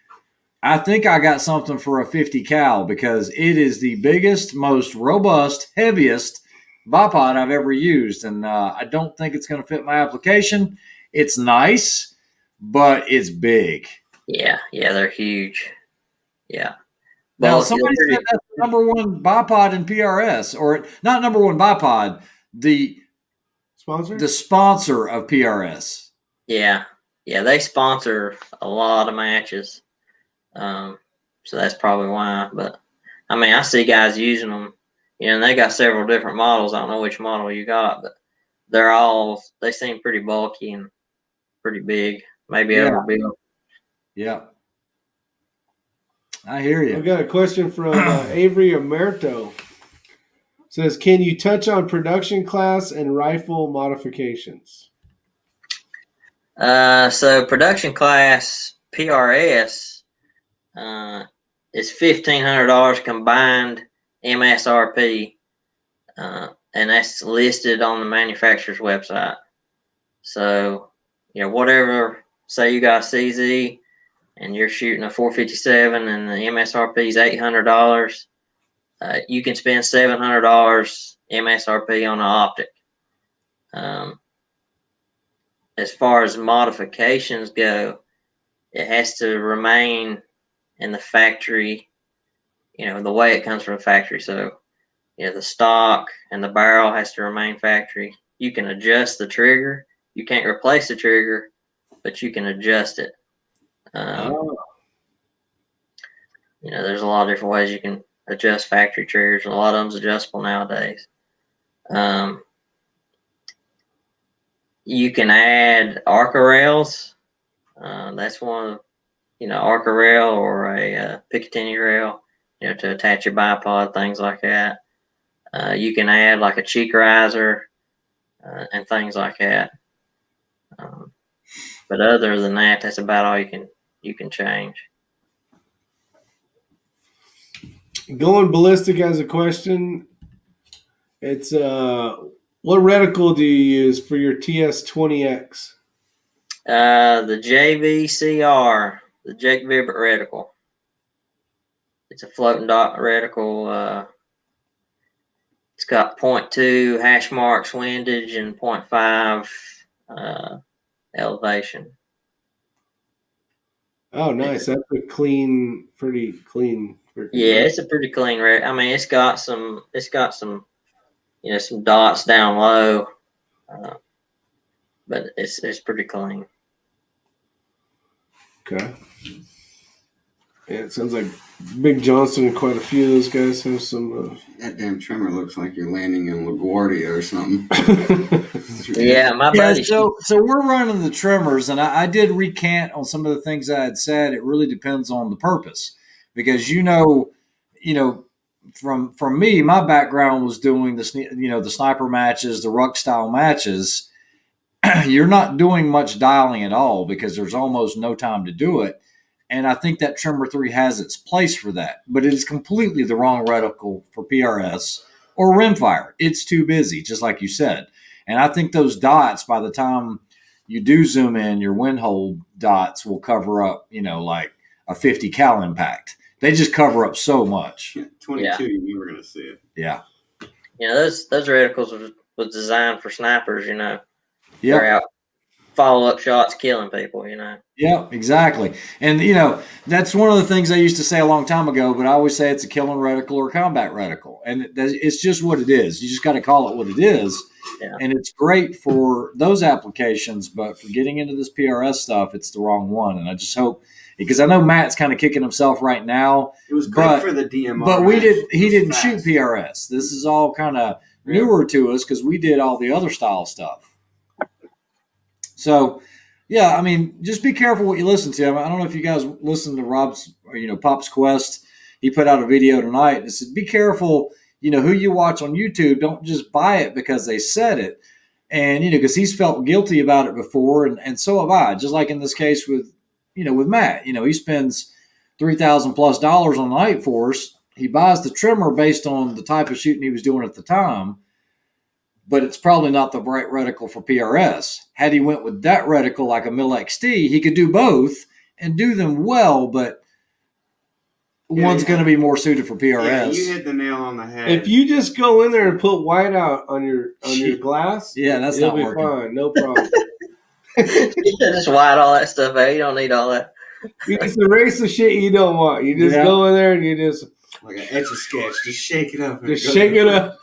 Speaker 4: I think I got something for a 50 cal because it is the biggest, most robust, heaviest bipod I've ever used, and I don't think it's going to fit my application. It's nice, but it's big.
Speaker 3: Yeah, they're huge. Yeah.
Speaker 4: Now,
Speaker 3: Well,
Speaker 4: somebody said that's the number one bipod in PRS, or not number one bipod, the
Speaker 2: Sponsor?
Speaker 4: sponsor of PRS.
Speaker 3: yeah, they sponsor a lot of matches. So that's probably why. But I mean, I see guys using them, you know, and they got several different models. I don't know which model you got, but they seem pretty bulky and pretty big, maybe
Speaker 4: Yeah.
Speaker 3: overbuilt.
Speaker 4: Yeah. I hear you.
Speaker 2: I've got a question from Avery Omerto. Says, can you touch on production class and rifle modifications?
Speaker 3: So production class PRS is $1,500 combined MSRP, and that's listed on the manufacturer's website. So, you know, whatever, say you got a CZ and you're shooting a 457 and the MSRP is $800, you can spend $700 MSRP on an optic. As far as modifications go, it has to remain in the factory, you know, the way it comes from the factory. So, you know, the stock and the barrel has to remain factory. You can adjust the trigger. You can't replace the trigger, but you can adjust it. You know, there's a lot of different ways you can adjust factory triggers. A lot of them's adjustable nowadays. You can add Arca rails. That's one, you know, Arca rail or a Picatinny rail, you know, to attach your bipod, things like that. You can add like a cheek riser and things like that. But other than that, that's about all you can change.
Speaker 2: Going Ballistic has a question. It's what reticle do you use for your TS20X?
Speaker 3: The JVCR, the Jake Vibbert reticle. It's a floating dot reticle. It's got 0.2 hash marks windage and 0.5 elevation.
Speaker 2: Oh, nice. That's a clean, pretty clean.
Speaker 3: Yeah, it's a pretty clean I mean, it's got some, you know, some dots down low. but it's pretty clean.
Speaker 2: Okay. Yeah, it sounds like Big Johnson and quite a few of those guys have some.
Speaker 1: That damn trimmer looks like you're landing in LaGuardia or something.
Speaker 3: Yeah, my
Speaker 4: Yeah,
Speaker 3: buddy.
Speaker 4: so we're running the trimmers, and I did recant on some of the things I had said. It really depends on the purpose, because from me, my background was doing the sniper matches, the ruck style matches. You're not doing much dialing at all because there's almost no time to do it. And I think that Trimmer 3 has its place for that, but it is completely the wrong reticle for PRS or rimfire. It's too busy, just like you said. And I think those dots, by the time you do zoom in, your wind hold dots will cover up, like a 50 cal impact. They just cover up so much.
Speaker 1: 22,
Speaker 3: Yeah.
Speaker 1: you're never going to see it.
Speaker 4: Yeah.
Speaker 3: Those reticles was designed for snipers. They're
Speaker 4: Yeah.
Speaker 3: out follow-up shots killing people.
Speaker 4: Yeah, exactly. And, that's one of the things I used to say a long time ago, but I always say it's a killing reticle or a combat reticle. And it's just what it is. You just got to call it what it is.
Speaker 3: Yeah.
Speaker 4: And it's great for those applications, but for getting into this PRS stuff, it's the wrong one. And I just hope, because I know Matt's kind of kicking himself right now.
Speaker 1: It was great for the DMR.
Speaker 4: But he didn't
Speaker 1: fast.
Speaker 4: shoot PRS. This is all kind of newer to us because we did all the other style stuff. So, yeah, I mean, just be careful what you listen to. I don't know if you guys listen to Rob's, Pop's Quest. He put out a video tonight and said, be careful, who you watch on YouTube. Don't just buy it because they said it. And, because he's felt guilty about it before. And so have I, just like in this case with Matt. He spends $3,000+ on the Night Force. He buys the trimmer based on the type of shooting he was doing at the time. But it's probably not the right reticle for PRS. Had he went with that reticle like a Mil XT, he could do both and do them well, but one's going to be more suited for PRS.
Speaker 1: Yeah, you hit the nail on the head.
Speaker 2: If you just go in there and put white out on your glass,
Speaker 4: that's
Speaker 2: it'll
Speaker 4: not
Speaker 2: be
Speaker 4: working.
Speaker 2: fine. No problem.
Speaker 3: You just white all that stuff out. You don't need all that.
Speaker 2: You just erase the shit you don't want. You just go in there and you just
Speaker 1: like an Etch-a-Sketch, just shake it up.
Speaker 2: Just shake it up.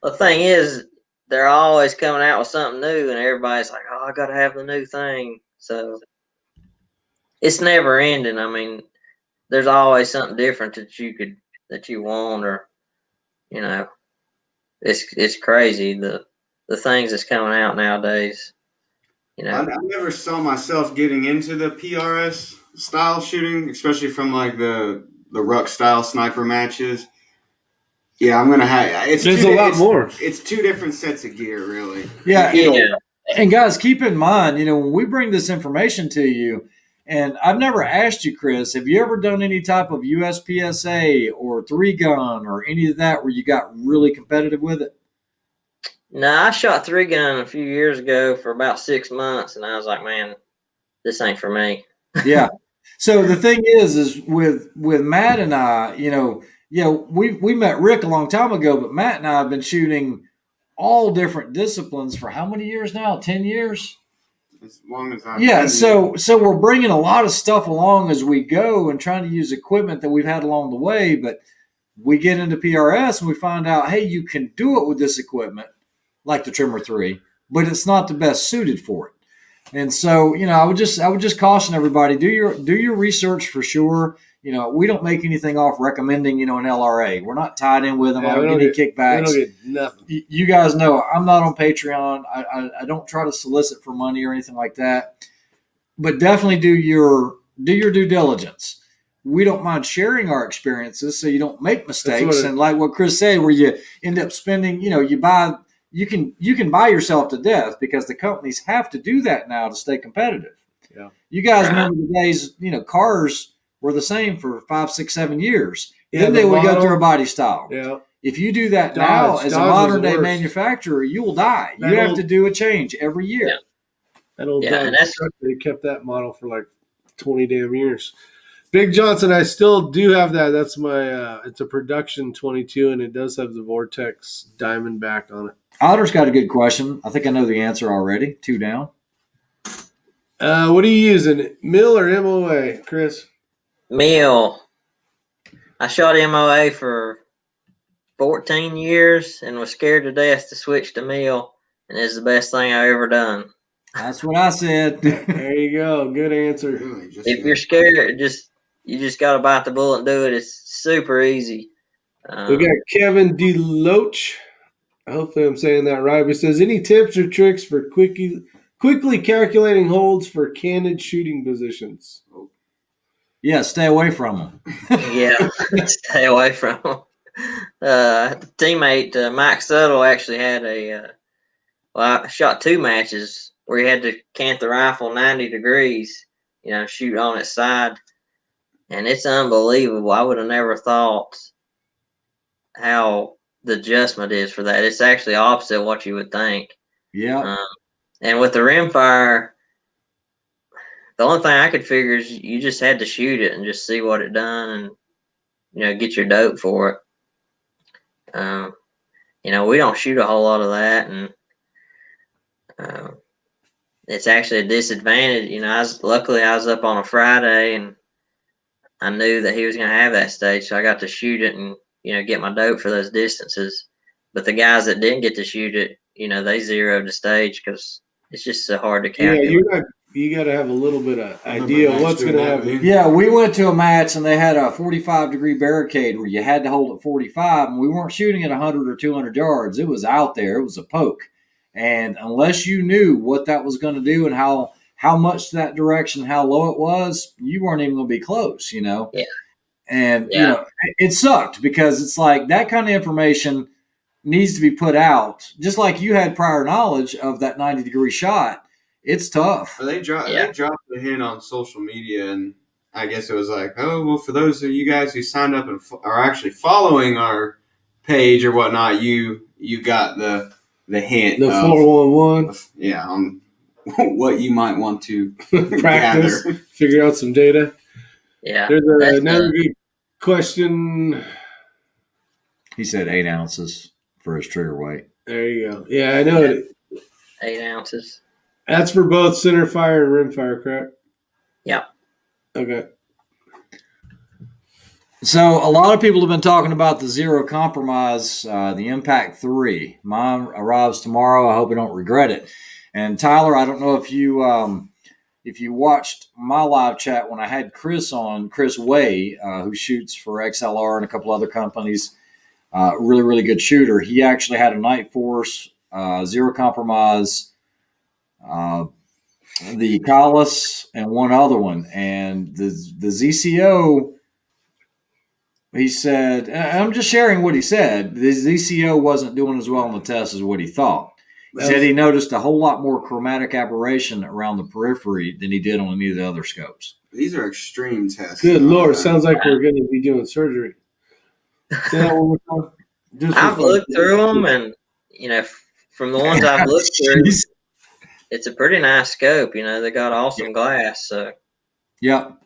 Speaker 3: The thing is, they're always coming out with something new, and everybody's like, "Oh, I got to have the new thing." So it's never ending. I mean, there's always something different that you want, or it's crazy the things that's coming out nowadays.
Speaker 1: I never saw myself getting into the PRS style shooting, especially from like the ruck style sniper matches. Yeah, I'm gonna have.
Speaker 2: There's a lot more.
Speaker 1: It's two different sets of gear, really.
Speaker 4: Yeah. And guys, keep in mind, when we bring this information to you, and I've never asked you, Chris, have you ever done any type of USPSA or 3-gun or any of that where you got really competitive with it?
Speaker 3: No, I shot 3-gun a few years ago for about 6 months, and I was like, man, this ain't for me.
Speaker 4: Yeah. So the thing is with Matt and I, we met Rick a long time ago, but Matt and I have been shooting all different disciplines for how many years now? 10 years?
Speaker 1: As long as I've
Speaker 4: Yeah, so we're bringing a lot of stuff along as we go and trying to use equipment that we've had along the way, but we get into PRS and we find out, hey, you can do it with this equipment, like the Trimmer 3, but it's not the best suited for it. And so, I would just caution everybody, do your research for sure. We don't make anything off recommending, an LRA. We're not tied in with them. I don't get any kickbacks.
Speaker 2: We don't get nothing.
Speaker 4: You guys know I'm not on Patreon. I don't try to solicit for money or anything like that. But definitely do your due diligence. We don't mind sharing our experiences so you don't make mistakes. And like what Chris said, where you end up spending, you can buy yourself to death because the companies have to do that now to stay competitive.
Speaker 2: Yeah.
Speaker 4: You guys remember the days, cars were the same for 5, 6, 7 years.
Speaker 2: Yeah,
Speaker 4: Then they would go through a body style.
Speaker 2: Yeah.
Speaker 4: If you do that now as a modern day manufacturer, you will die. You have to do a change every year.
Speaker 3: Yeah.
Speaker 2: That old
Speaker 3: and that's
Speaker 2: they kept that model for like 20 damn years. Big Johnson, I still do have that. That's my it's a production 22, and it does have the Vortex Diamondback on it.
Speaker 4: Otter's got a good question. I think I know the answer already. 2 down.
Speaker 2: What are you using? Mill or MOA, Chris?
Speaker 3: Mill. I shot MOA for 14 years and was scared to death to switch to mill. and it's the best thing I've ever done.
Speaker 4: That's what I said.
Speaker 2: There you go. Good answer.
Speaker 1: Really, just
Speaker 3: If you're scared, you just got to bite the bullet and do it. It's super easy.
Speaker 2: We got Kevin DeLoach. Hopefully I'm saying that right. But he says, any tips or tricks for quickly calculating holds for candid shooting positions?
Speaker 4: Yeah, stay away from them.
Speaker 3: Yeah, stay away from them. Teammate Mike Suttle actually had I shot 2 matches where he had to cant the rifle 90 degrees, shoot on its side. And it's unbelievable. I would have never thought how the adjustment is for that. It's actually opposite of what you would think.
Speaker 4: Yeah.
Speaker 3: And with the rimfire, the only thing I could figure is you just had to shoot it and just see what it done and, get your dope for it. We don't shoot a whole lot of that, and it's actually a disadvantage. Luckily I was up on a Friday and I knew that he was going to have that stage, so I got to shoot it and get my dope for those distances. But the guys that didn't get to shoot it, they zeroed the stage because it's just so hard to calculate.
Speaker 2: Yeah, you got to have a little bit of idea of what's going to happen.
Speaker 4: Yeah, we went to a match and they had a 45-degree barricade where you had to hold at 45, and we weren't shooting at 100 or 200 yards. It was out there. It was a poke. And unless you knew what that was going to do and how much that direction, how low it was, you weren't even going to be close,
Speaker 3: Yeah.
Speaker 4: And, it sucked because it's like that kind of information needs to be put out. Just like you had prior knowledge of that 90-degree shot, it's tough.
Speaker 1: They dropped the hint on social media, and I guess it was like, oh, well, for those of you guys who signed up and are actually following our page or whatnot, you got the hint.
Speaker 2: The 411.
Speaker 1: Yeah, on what you might want to
Speaker 2: practice,
Speaker 1: gather.
Speaker 2: Figure out some data.
Speaker 3: Yeah.
Speaker 2: There's another good question.
Speaker 4: He said 8 ounces for his trigger weight.
Speaker 2: There you go. Yeah, I know it.
Speaker 3: 8 ounces.
Speaker 2: That's for both center fire and rimfire, correct?
Speaker 3: Yeah.
Speaker 2: Okay.
Speaker 4: So a lot of people have been talking about the Zero Compromise, the Impact 3. Mine arrives tomorrow. I hope I don't regret it. And Tyler, I don't know if you watched my live chat when I had Chris on, Chris Way, who shoots for XLR and a couple other companies. Really, really good shooter. He actually had a Night Force, Zero Compromise, the Collis, and one other one. And the ZCO, he said, I'm just sharing what he said. The ZCO wasn't doing as well on the test as what he thought. He said he noticed a whole lot more chromatic aberration around the periphery than he did on any of the other scopes.
Speaker 1: These are extreme tests.
Speaker 2: Good Lord. Sounds like we're going to be doing surgery. Say that one more time.
Speaker 3: I've looked through them, and, from the ones I've looked through, it's a pretty nice scope. They got awesome glass. So.
Speaker 4: Yep.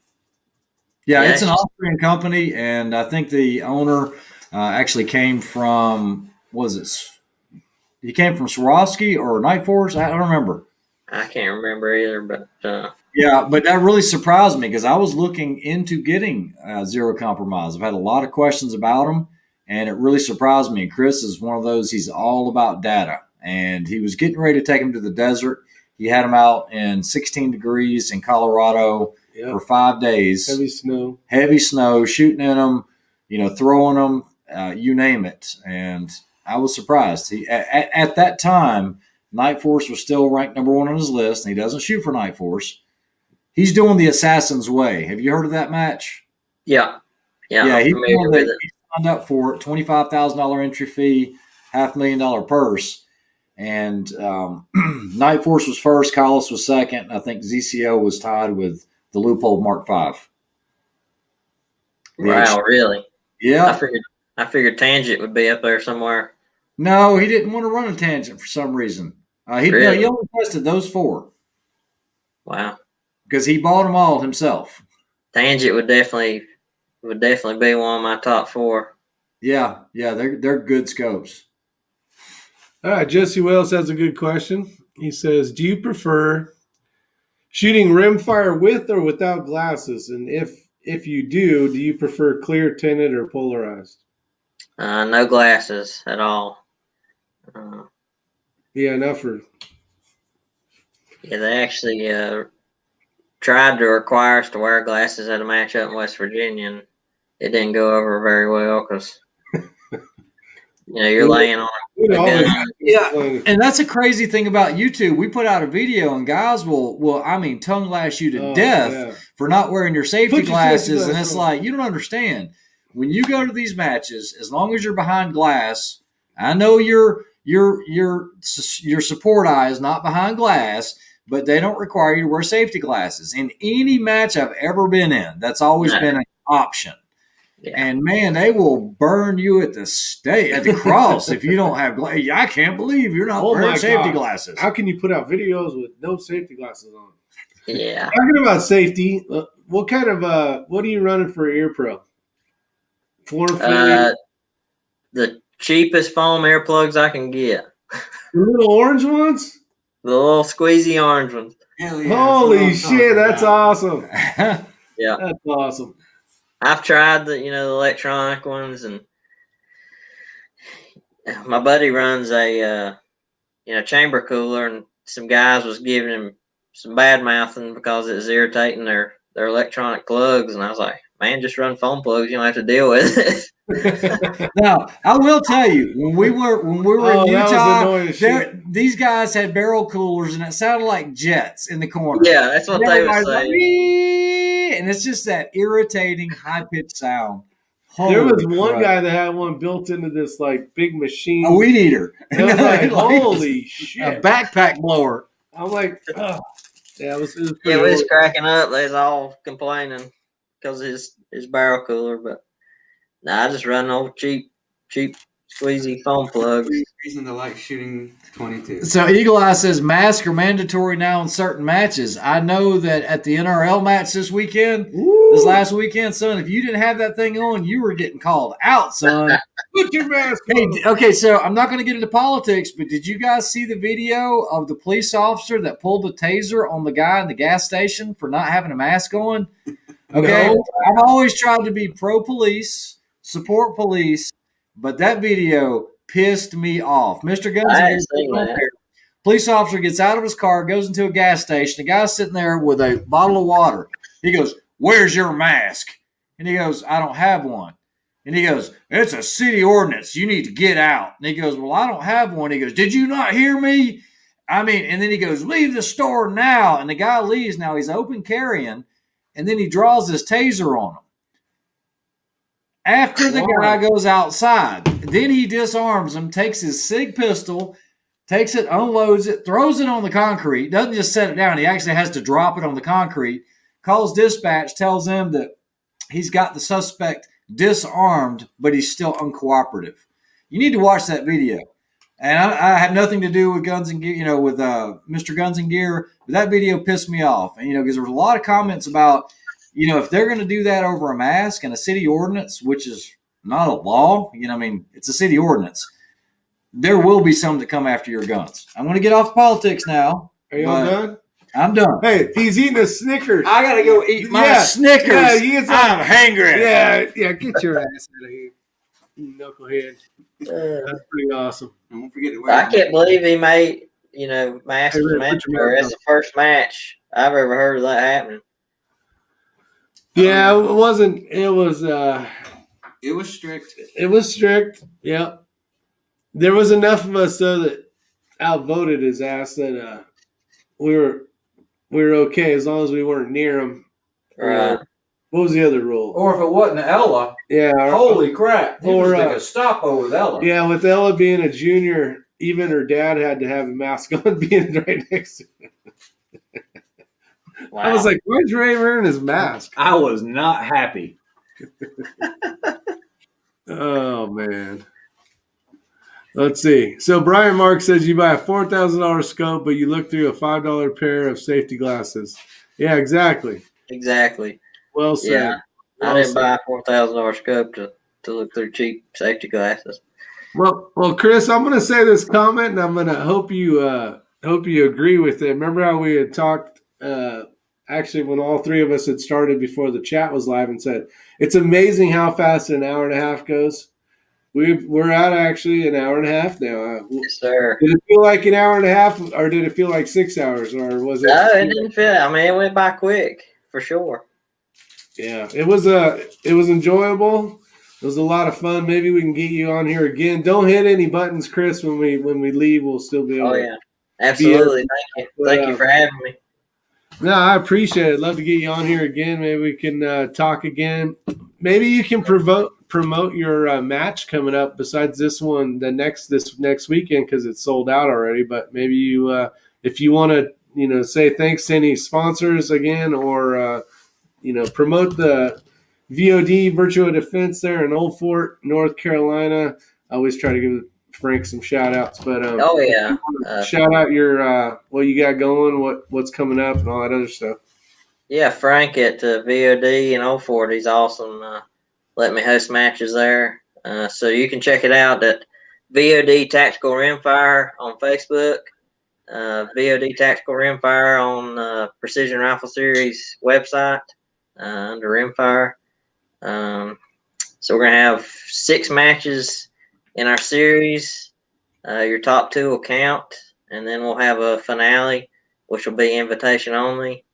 Speaker 4: Yeah, it's an Austrian company, and I think the owner actually came from, he came from Swarovski or Night Force? I don't remember.
Speaker 3: I can't remember either, but
Speaker 4: yeah, but that really surprised me because I was looking into getting Zero Compromise. I've had a lot of questions about them, and it really surprised me. And Chris is one of those, he's all about data, and he was getting ready to take him to the desert. He had him out in 16 degrees in Colorado for 5 days. Heavy snow, shooting in them, throwing them, you name it. And I was surprised. He at that time, Night Force was still ranked number 1 on his list, and he doesn't shoot for Night Force. He's doing the Assassin's Way. Have you heard of that match?
Speaker 3: Yeah.
Speaker 4: He signed up for it. $25,000 entry fee, $500,000 purse. And Night Force was first, Collis was second. I think ZCO was tied with the Loophole Mark V.
Speaker 3: Wow, really?
Speaker 4: Yeah.
Speaker 3: I figured Tangent would be up there somewhere.
Speaker 4: No, he didn't want to run a Tangent for some reason. He only tested those 4.
Speaker 3: Wow.
Speaker 4: Because he bought them all himself.
Speaker 3: Tangent would definitely be one of my top 4.
Speaker 4: Yeah, they're good scopes.
Speaker 2: All right, Jesse Wells has a good question. He says, do you prefer shooting rimfire with or without glasses? And if you do you prefer clear, tinted, or polarized?
Speaker 3: No glasses at all.
Speaker 2: Yeah, enough for.
Speaker 3: Yeah, they actually tried to require us to wear glasses at a match up in West Virginia, and it didn't go over very well because you're laying on a gun.
Speaker 4: Yeah, and that's a crazy thing about YouTube. We put out a video, and guys will tongue lash you to death for not wearing your safety glasses, and it's like, you don't understand. When you go to these matches, as long as you're behind glass, I know your support eye is not behind glass, but they don't require you to wear safety glasses. In any match I've ever been in, that's always been an option. Yeah. And man, they will burn you at the cross if you don't have glasses. I can't believe you're not wearing safety glasses.
Speaker 2: How can you put out videos with no safety glasses on?
Speaker 3: Yeah.
Speaker 2: Talking about safety, what kind of what are you running for Ear Pro?
Speaker 3: The cheapest foam earplugs I can get.
Speaker 2: The little orange ones?
Speaker 3: The little squeezy orange ones.
Speaker 2: Hell yeah, holy shit, that's awesome.
Speaker 3: Yeah.
Speaker 2: That's awesome.
Speaker 3: I've tried the electronic ones, and my buddy runs a chamber cooler, and some guys was giving him some bad mouthing because it was irritating their electronic plugs, and I was like, man, just run foam plugs, you don't have to deal with it.
Speaker 4: Now, I will tell you, when we were in Utah, these guys had barrel coolers, and it sounded like jets in the corner.
Speaker 3: Yeah, that's what they were saying.
Speaker 4: And it's just that irritating high-pitched sound.
Speaker 2: There was one guy that had one built into this like big machine.
Speaker 4: A weed eater.
Speaker 2: And I was like, holy shit.
Speaker 4: A backpack blower.
Speaker 2: I'm like, oh. Yeah, it was
Speaker 3: we was cracking up. They was all complaining because of his barrel cooler. But I just run old cheap squeezy foam plugs.
Speaker 1: Reason to like shooting 22.
Speaker 4: So Eagle Eye says masks are mandatory now in certain matches. I know that at the NRL match this last weekend, son, if you didn't have that thing on, you were getting called out, son.
Speaker 2: Put your mask on.
Speaker 4: Hey, okay, so I'm not going to get into politics, but did you guys see the video of the police officer that pulled the taser on the guy in the gas station for not having a mask on? Okay, no. I've always tried to be pro-police, support police, but that video pissed me off. Mr. Guns, police officer gets out of his car, goes into a gas station. The guy's sitting there with a bottle of water. He goes, "Where's your mask?" And he goes, "I don't have one." And he goes, "It's a city ordinance. You need to get out." And he goes, "Well, I don't have one." He goes, "Did you not hear me?" And then he goes, "Leave the store now." And the guy leaves. Now he's open carrying, and then he draws his taser on him. After the guy goes outside, then he disarms him, takes his SIG pistol, takes it, unloads it, throws it on the concrete, doesn't just set it down. He actually has to drop it on the concrete, calls dispatch, tells them that he's got the suspect disarmed, but he's still uncooperative. You need to watch that video. And I have nothing to do with Guns and Gear, with Mr. Guns and Gear, but that video pissed me off. And, because there was a lot of comments about, if they're going to do that over a mask and a city ordinance, which is not a law, it's a city ordinance, there will be some that come after your guns. I'm going to get off politics now.
Speaker 2: Are you all done?
Speaker 4: I'm done.
Speaker 2: Hey, he's eating a Snickers.
Speaker 4: I got to go eat my Snickers.
Speaker 2: Yeah,
Speaker 4: I'm hangry.
Speaker 2: Yeah, get your ass out of here, you knucklehead. That's pretty awesome.
Speaker 1: And don't forget to wear
Speaker 3: I can't believe he made, masks mandatory. That's the first match I've ever heard of that happening.
Speaker 2: Yeah, it wasn't. It was.
Speaker 1: It was strict.
Speaker 2: It was strict. Yeah. There was enough of us though that outvoted his ass that we were okay as long as we weren't near him.
Speaker 3: Right.
Speaker 2: What was the other rule?
Speaker 4: Or if it wasn't Ella.
Speaker 2: Yeah.
Speaker 4: Holy crap! He was like a stopover with Ella.
Speaker 2: Yeah, with Ella being a junior, even her dad had to have a mask on, being right next to him. Wow. I was like, where's Ray wearing his mask?
Speaker 4: I was not happy.
Speaker 2: Oh, man. Let's see. So Brian Mark says you buy a $4,000 scope, but you look through a $5 pair of safety glasses. Yeah, exactly.
Speaker 3: Exactly.
Speaker 2: Well said.
Speaker 3: Yeah, I didn't buy a $4,000 scope to look through cheap safety glasses.
Speaker 2: Well, Chris, I'm going to say this comment, and I'm going to hope you agree with it. Remember how we had talked actually when all three of us had started before the chat was live and said, it's amazing how fast an hour and a half goes. We're at actually an hour and a half now.
Speaker 3: Yes, sir.
Speaker 2: Did it feel like an hour and a half, or did it feel like 6 hours, or was it?
Speaker 3: No, it didn't feel. I mean, it went by quick for sure.
Speaker 2: Yeah, it was enjoyable. It was a lot of fun. Maybe we can get you on here again. Don't hit any buttons, Chris. When we leave, we'll still be able.
Speaker 3: Oh
Speaker 2: to
Speaker 3: yeah, absolutely. Thank you. Thank you for having me.
Speaker 2: No, I appreciate it. Love to get you on here again. Maybe we can talk again. Maybe you can promote your match coming up. Besides this one, this next weekend because it's sold out already. But maybe you, if you want to, say thanks to any sponsors again, or promote the VOD Virtual Defense there in Old Fort, North Carolina. I always try to give Frank some shout outs, but
Speaker 3: Oh yeah,
Speaker 2: shout out your what you got going, what's coming up, and all that other stuff.
Speaker 3: yeah. Frank at VOD in Old Fort, he's awesome. Let me host matches there, so you can check it out at VOD Tactical Rimfire on Facebook, VOD Tactical Rimfire on Precision Rifle Series website under Rimfire. So we're gonna have 6 matches in our series. Your top 2 will count, and then we'll have a finale, which will be invitation only.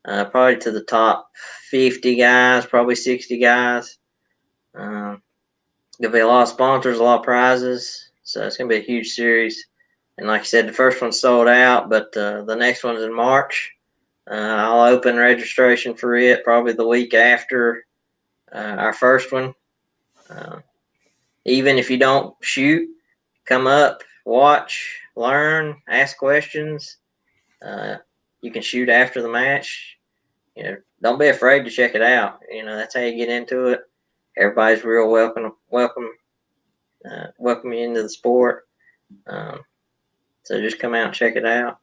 Speaker 3: Probably to the top 50 guys, probably 60 guys. There'll be a lot of sponsors, a lot of prizes, so it's gonna be a huge series. And like I said, the first one's sold out, but the next one's in March. I'll open registration for it probably the week after our first one. Even if you don't shoot, come up, watch, learn, ask questions. You can shoot after the match. Don't be afraid to check it out. That's how you get into it. Everybody's real welcome you into the sport. So just come out and check it out.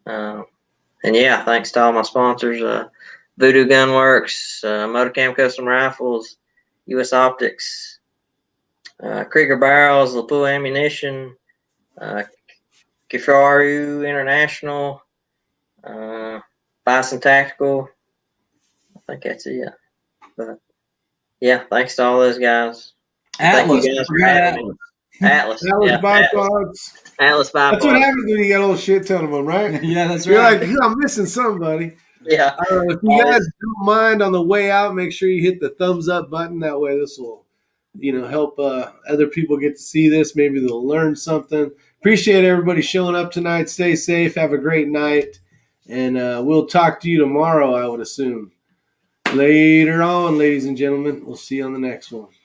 Speaker 3: And yeah, thanks to all my sponsors, Voodoo Gunworks, Motorcam Custom Rifles, US Optics, Krieger Barrels, Lapua Ammunition, Kifaru International, Bison Tactical. I think that's it. But yeah, thanks to all those guys.
Speaker 4: Atlas.
Speaker 3: Thank you guys for having me. Atlas.
Speaker 2: Atlas byproducts.
Speaker 3: Atlas byproducts.
Speaker 2: That's what happens when you got a little shit ton of them, right?
Speaker 4: Yeah, that's
Speaker 2: You're
Speaker 4: right.
Speaker 2: like, I'm missing somebody.
Speaker 3: Yeah.
Speaker 2: If you guys don't mind on the way out, make sure you hit the thumbs up button. That way, this will, help other people get to see this. Maybe they'll learn something. Appreciate everybody showing up tonight. Stay safe. Have a great night, and we'll talk to you tomorrow, I would assume. Later on, ladies and gentlemen. We'll see you on the next one.